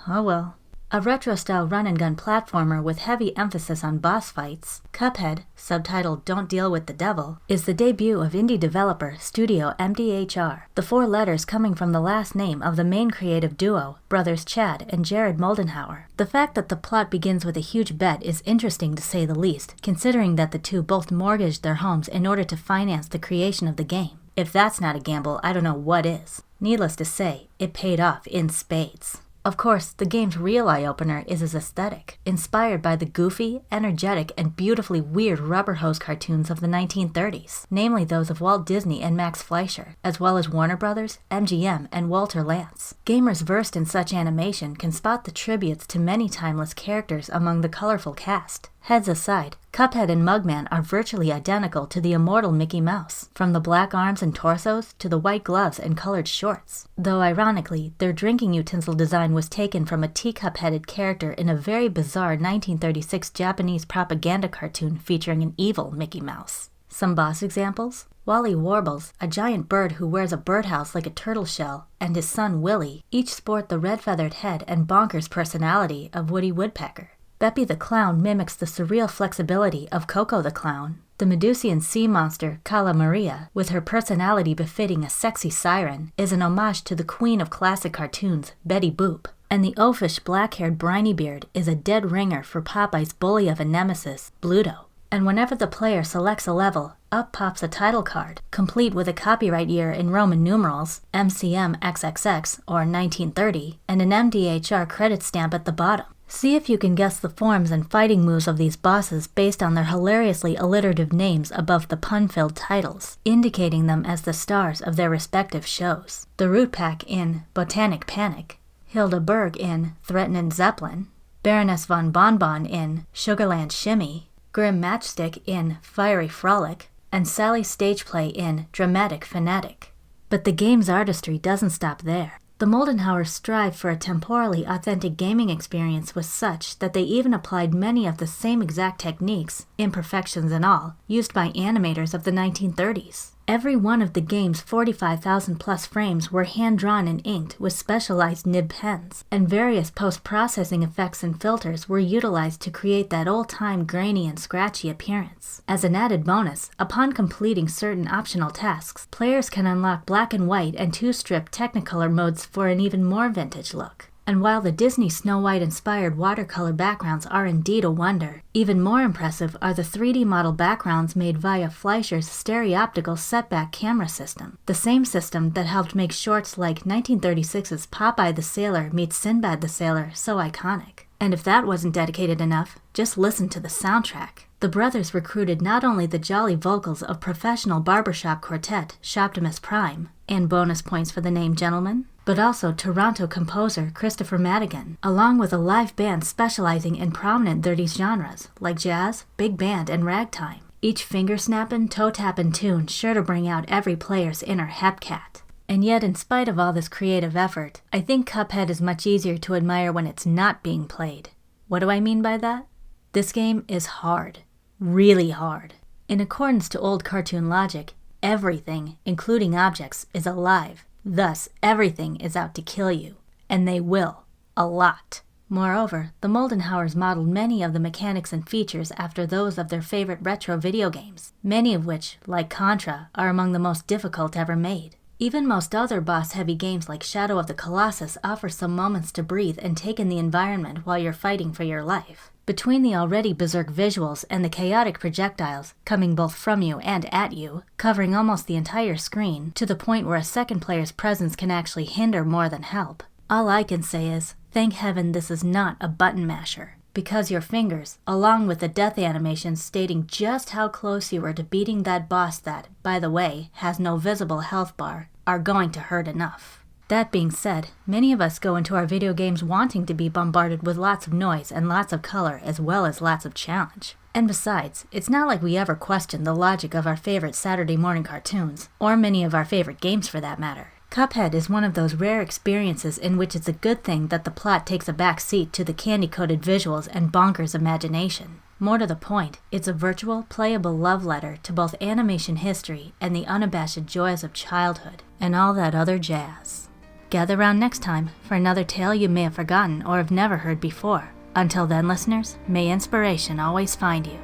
Oh well. A retro-style run-and-gun platformer with heavy emphasis on boss fights, Cuphead, subtitled Don't Deal with the Devil, is the debut of indie developer Studio MDHR, the four letters coming from the last name of the main creative duo, brothers Chad and Jared Moldenhauer. The fact that the plot begins with a huge bet is interesting to say the least, considering that the two both mortgaged their homes in order to finance the creation of the game. If that's not a gamble, I don't know what is. Needless to say, it paid off in spades. Of course, the game's real eye-opener is its aesthetic, inspired by the goofy, energetic, and beautifully weird rubber hose cartoons of the 1930s, namely those of Walt Disney and Max Fleischer, as well as Warner Brothers, MGM, and Walter Lantz. Gamers versed in such animation can spot the tributes to many timeless characters among the colorful cast. Heads aside, Cuphead and Mugman are virtually identical to the immortal Mickey Mouse, from the black arms and torsos to the white gloves and colored shorts. Though ironically, their drinking utensil design was taken from a teacup-headed character in a very bizarre 1936 Japanese propaganda cartoon featuring an evil Mickey Mouse. Some boss examples? Wally Warbles, a giant bird who wears a birdhouse like a turtle shell, and his son Willie, each sport the red-feathered head and bonkers personality of Woody Woodpecker. Beppy the Clown mimics the surreal flexibility of Coco the Clown. The Medusian sea monster, Cala Maria, with her personality befitting a sexy siren, is an homage to the queen of classic cartoons, Betty Boop. And the oafish black-haired briny beard is a dead ringer for Popeye's bully of a nemesis, Bluto. And whenever the player selects a level, up pops a title card, complete with a copyright year in Roman numerals, MCM XXX or 1930, and an MDHR credit stamp at the bottom. See if you can guess the forms and fighting moves of these bosses based on their hilariously alliterative names above the pun-filled titles, indicating them as the stars of their respective shows. The Root Pack in Botanic Panic, Hilda Berg in Threatenin' Zeppelin, Baroness von Bonbon in Sugarland Shimmy, Grim Matchstick in Fiery Frolic, and Sally Stageplay in Dramatic Fanatic. But the game's artistry doesn't stop there. The Moldenhauer's strive for a temporally authentic gaming experience was such that they even applied many of the same exact techniques, imperfections and all, used by animators of the 1930s. Every one of the game's 45,000 plus frames were hand-drawn and inked with specialized nib pens, and various post-processing effects and filters were utilized to create that old-time grainy and scratchy appearance. As an added bonus, upon completing certain optional tasks, players can unlock black and white and 2-strip Technicolor modes for an even more vintage look. And while the Disney Snow White-inspired watercolor backgrounds are indeed a wonder, even more impressive are the 3D model backgrounds made via Fleischer's stereoptical setback camera system, the same system that helped make shorts like 1936's Popeye the Sailor meets Sinbad the Sailor so iconic. And if that wasn't dedicated enough, just listen to the soundtrack. The brothers recruited not only the jolly vocals of professional barbershop quartet Shoptimus Prime, and bonus points for the name Gentleman, but also Toronto composer Christopher Madigan, along with a live band specializing in prominent 30s genres like jazz, big band, and ragtime. Each finger-snappin', toe-tappin' tune sure to bring out every player's inner hepcat. And yet, in spite of all this creative effort, I think Cuphead is much easier to admire when it's not being played. What do I mean by that? This game is hard. Really hard. In accordance to old cartoon logic, everything, including objects, is alive. Thus, everything is out to kill you. And they will. A lot. Moreover, the Moldenhauers modeled many of the mechanics and features after those of their favorite retro video games, many of which, like Contra, are among the most difficult ever made. Even most other boss-heavy games like Shadow of the Colossus offer some moments to breathe and take in the environment while you're fighting for your life. Between the already berserk visuals and the chaotic projectiles, coming both from you and at you, covering almost the entire screen, to the point where a second player's presence can actually hinder more than help, all I can say is, thank heaven this is not a button masher, because your fingers, along with the death animations stating just how close you are to beating that boss that, by the way, has no visible health bar, are going to hurt enough. That being said, many of us go into our video games wanting to be bombarded with lots of noise and lots of color as well as lots of challenge. And besides, it's not like we ever question the logic of our favorite Saturday morning cartoons, or many of our favorite games for that matter. Cuphead is one of those rare experiences in which it's a good thing that the plot takes a back seat to the candy-coated visuals and bonkers imagination. More to the point, it's a virtual, playable love letter to both animation history and the unabashed joys of childhood, and all that other jazz. Gather round next time for another tale you may have forgotten or have never heard before. Until then, listeners, may inspiration always find you.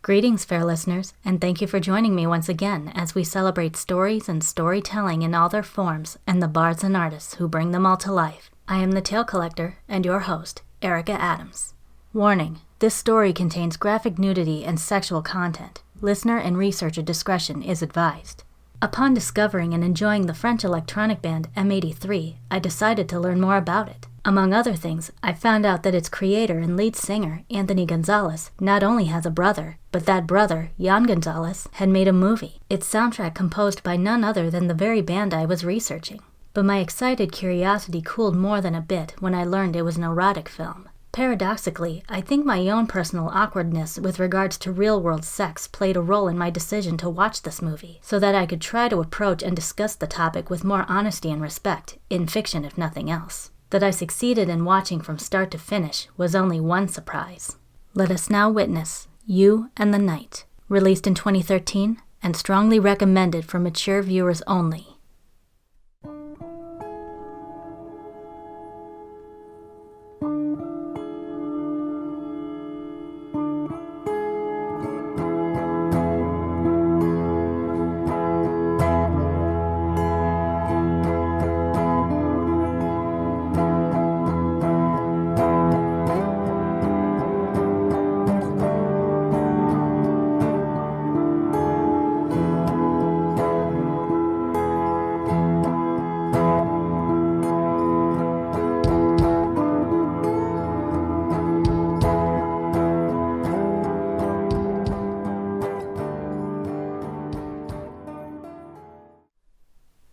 Greetings, fair listeners, and thank you for joining me once again as we celebrate stories and storytelling in all their forms and the bards and artists who bring them all to life. I am the Tale Collector and your host, Erica Adams. Warning, this story contains graphic nudity and sexual content. Listener and researcher discretion is advised. Upon discovering and enjoying the French electronic band M83, I decided to learn more about it. Among other things, I found out that its creator and lead singer, Anthony Gonzalez, not only has a brother, but that brother, Jan Gonzalez, had made a movie, its soundtrack composed by none other than the very band I was researching. But my excited curiosity cooled more than a bit when I learned it was an erotic film. Paradoxically, I think my own personal awkwardness with regards to real-world sex played a role in my decision to watch this movie, so that I could try to approach and discuss the topic with more honesty and respect, in fiction if nothing else. That I succeeded in watching from start to finish was only one surprise. Let us now witness You and the Night, released in 2013 and strongly recommended for mature viewers only.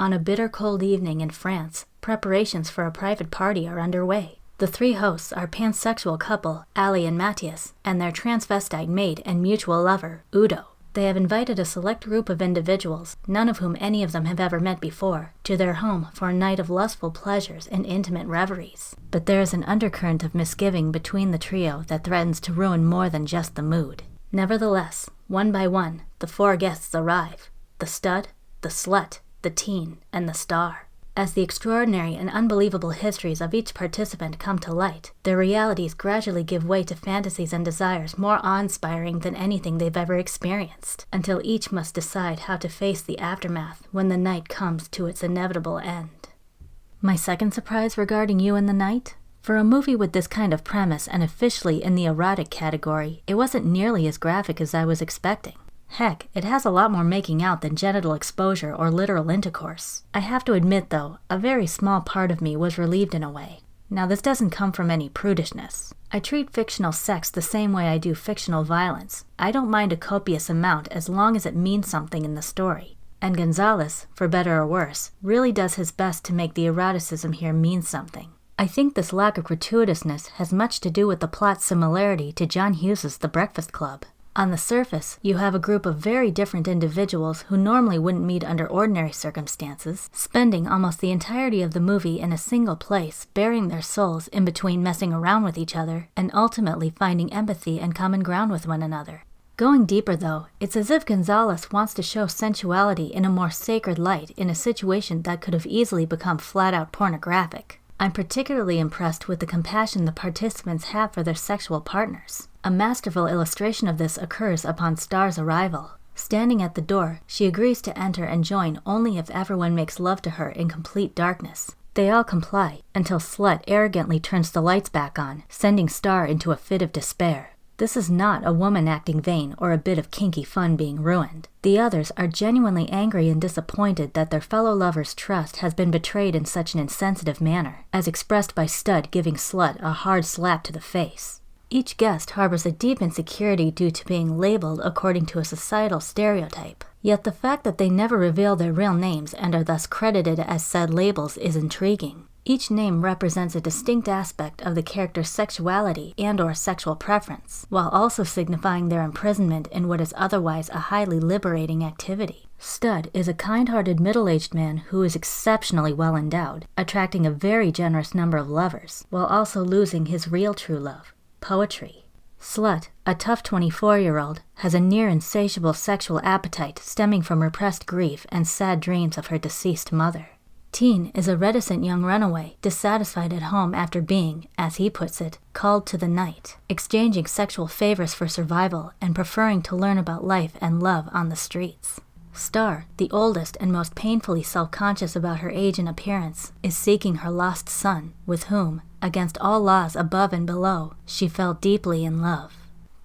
On a bitter cold evening in France, preparations for a private party are underway. The three hosts are pansexual couple, Ali and Matthias, and their transvestite mate and mutual lover, Udo. They have invited a select group of individuals, none of whom any of them have ever met before, to their home for a night of lustful pleasures and intimate reveries. But there is an undercurrent of misgiving between the trio that threatens to ruin more than just the mood. Nevertheless, one by one, the four guests arrive: the stud, the slut, the teen, and the star. As the extraordinary and unbelievable histories of each participant come to light, their realities gradually give way to fantasies and desires more awe-inspiring than anything they've ever experienced, until each must decide how to face the aftermath when the night comes to its inevitable end. My second surprise regarding You and the Night? For a movie with this kind of premise and officially in the erotic category, it wasn't nearly as graphic as I was expecting. Heck, it has a lot more making out than genital exposure or literal intercourse. I have to admit, though, a very small part of me was relieved in a way. Now, this doesn't come from any prudishness. I treat fictional sex the same way I do fictional violence. I don't mind a copious amount as long as it means something in the story. And Gonzalez, for better or worse, really does his best to make the eroticism here mean something. I think this lack of gratuitousness has much to do with the plot's similarity to John Hughes's The Breakfast Club. On the surface, you have a group of very different individuals who normally wouldn't meet under ordinary circumstances, spending almost the entirety of the movie in a single place, bearing their souls in between messing around with each other and ultimately finding empathy and common ground with one another. Going deeper, though, it's as if Gonzalez wants to show sensuality in a more sacred light in a situation that could have easily become flat-out pornographic. I'm particularly impressed with the compassion the participants have for their sexual partners. A masterful illustration of this occurs upon Star's arrival. Standing at the door, she agrees to enter and join only if everyone makes love to her in complete darkness. They all comply, until Slut arrogantly turns the lights back on, sending Star into a fit of despair. This is not a woman acting vain or a bit of kinky fun being ruined. The others are genuinely angry and disappointed that their fellow lover's trust has been betrayed in such an insensitive manner, as expressed by Stud giving Slut a hard slap to the face. Each guest harbors a deep insecurity due to being labeled according to a societal stereotype. Yet the fact that they never reveal their real names and are thus credited as said labels is intriguing. Each name represents a distinct aspect of the character's sexuality and/or sexual preference, while also signifying their imprisonment in what is otherwise a highly liberating activity. Stud is a kind-hearted middle-aged man who is exceptionally well endowed, attracting a very generous number of lovers, while also losing his real true love, poetry. Slut, a tough 24-year-old, has a near insatiable sexual appetite stemming from repressed grief and sad dreams of her deceased mother. Teen is a reticent young runaway, dissatisfied at home after being, as he puts it, called to the night, exchanging sexual favors for survival and preferring to learn about life and love on the streets. Star, the oldest and most painfully self-conscious about her age and appearance, is seeking her lost son, with whom, against all laws above and below, she fell deeply in love.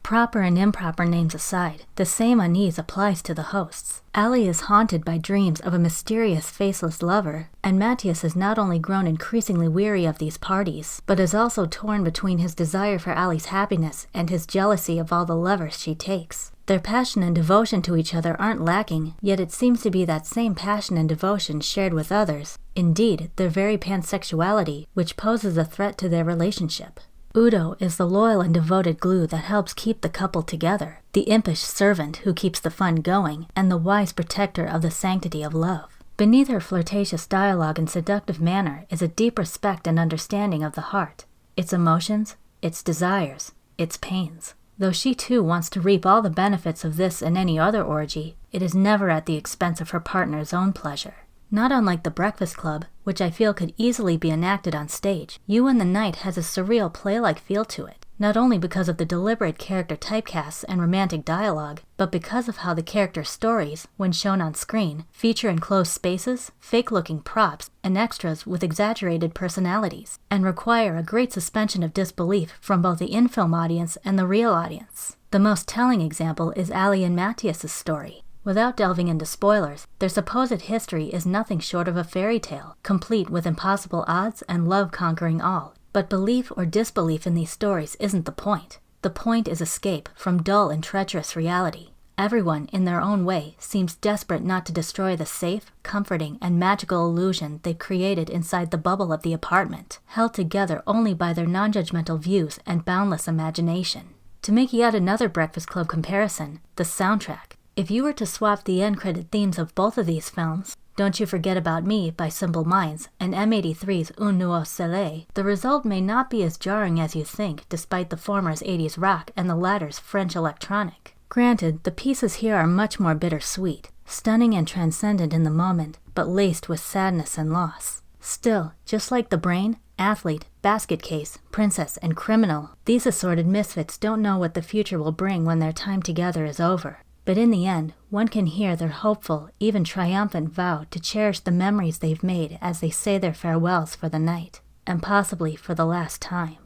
Proper and improper names aside, the same unease applies to the hosts. Ali is haunted by dreams of a mysterious faceless lover, and Matthias has not only grown increasingly weary of these parties, but is also torn between his desire for Ali's happiness and his jealousy of all the lovers she takes. Their passion and devotion to each other aren't lacking, yet it seems to be that same passion and devotion shared with others, indeed, their very pansexuality, which poses a threat to their relationship. Udo is the loyal and devoted glue that helps keep the couple together, the impish servant who keeps the fun going, and the wise protector of the sanctity of love. Beneath her flirtatious dialogue and seductive manner is a deep respect and understanding of the heart, its emotions, its desires, its pains. Though she too wants to reap all the benefits of this and any other orgy, it is never at the expense of her partner's own pleasure. Not unlike The Breakfast Club, which I feel could easily be enacted on stage, You and the Night has a surreal play-like feel to it, not only because of the deliberate character typecasts and romantic dialogue, but because of how the character's stories, when shown on screen, feature enclosed spaces, fake-looking props, and extras with exaggerated personalities, and require a great suspension of disbelief from both the in-film audience and the real audience. The most telling example is Ali and Matthias' story. Without delving into spoilers, their supposed history is nothing short of a fairy tale, complete with impossible odds and love conquering all. But belief or disbelief in these stories isn't the point. The point is escape from dull and treacherous reality. Everyone, in their own way, seems desperate not to destroy the safe, comforting, and magical illusion they've created inside the bubble of the apartment, held together only by their non-judgmental views and boundless imagination. To make yet another Breakfast Club comparison, the soundtrack. If you were to swap the end credit themes of both of these films, Don't You Forget About Me by Simple Minds and M83's Un Nouveau Soleil, the result may not be as jarring as you think, despite the former's 80s rock and the latter's French electronic. Granted, the pieces here are much more bittersweet, stunning and transcendent in the moment, but laced with sadness and loss. Still, just like the brain, athlete, basket case, princess, and criminal, these assorted misfits don't know what the future will bring when their time together is over. But in the end, one can hear their hopeful, even triumphant vow to cherish the memories they've made as they say their farewells for the night, and possibly for the last time.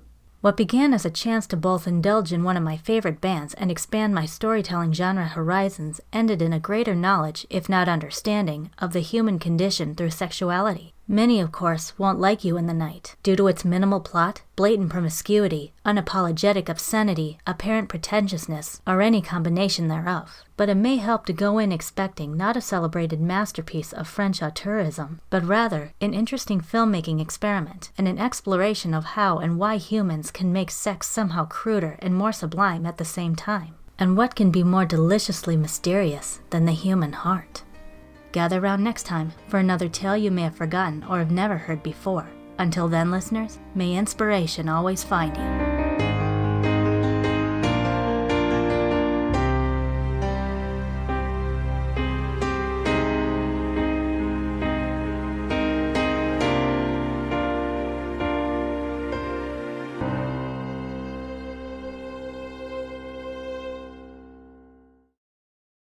What began as a chance to both indulge in one of my favorite bands and expand my storytelling genre horizons ended in a greater knowledge, if not understanding, of the human condition through sexuality. Many, of course, won't like You in the Night, due to its minimal plot, blatant promiscuity, unapologetic obscenity, apparent pretentiousness, or any combination thereof. But it may help to go in expecting not a celebrated masterpiece of French auteurism, but rather an interesting filmmaking experiment and an exploration of how and why humans can make sex somehow cruder and more sublime at the same time. And what can be more deliciously mysterious than the human heart? Gather round next time for another tale you may have forgotten or have never heard before. Until then, listeners, may inspiration always find you.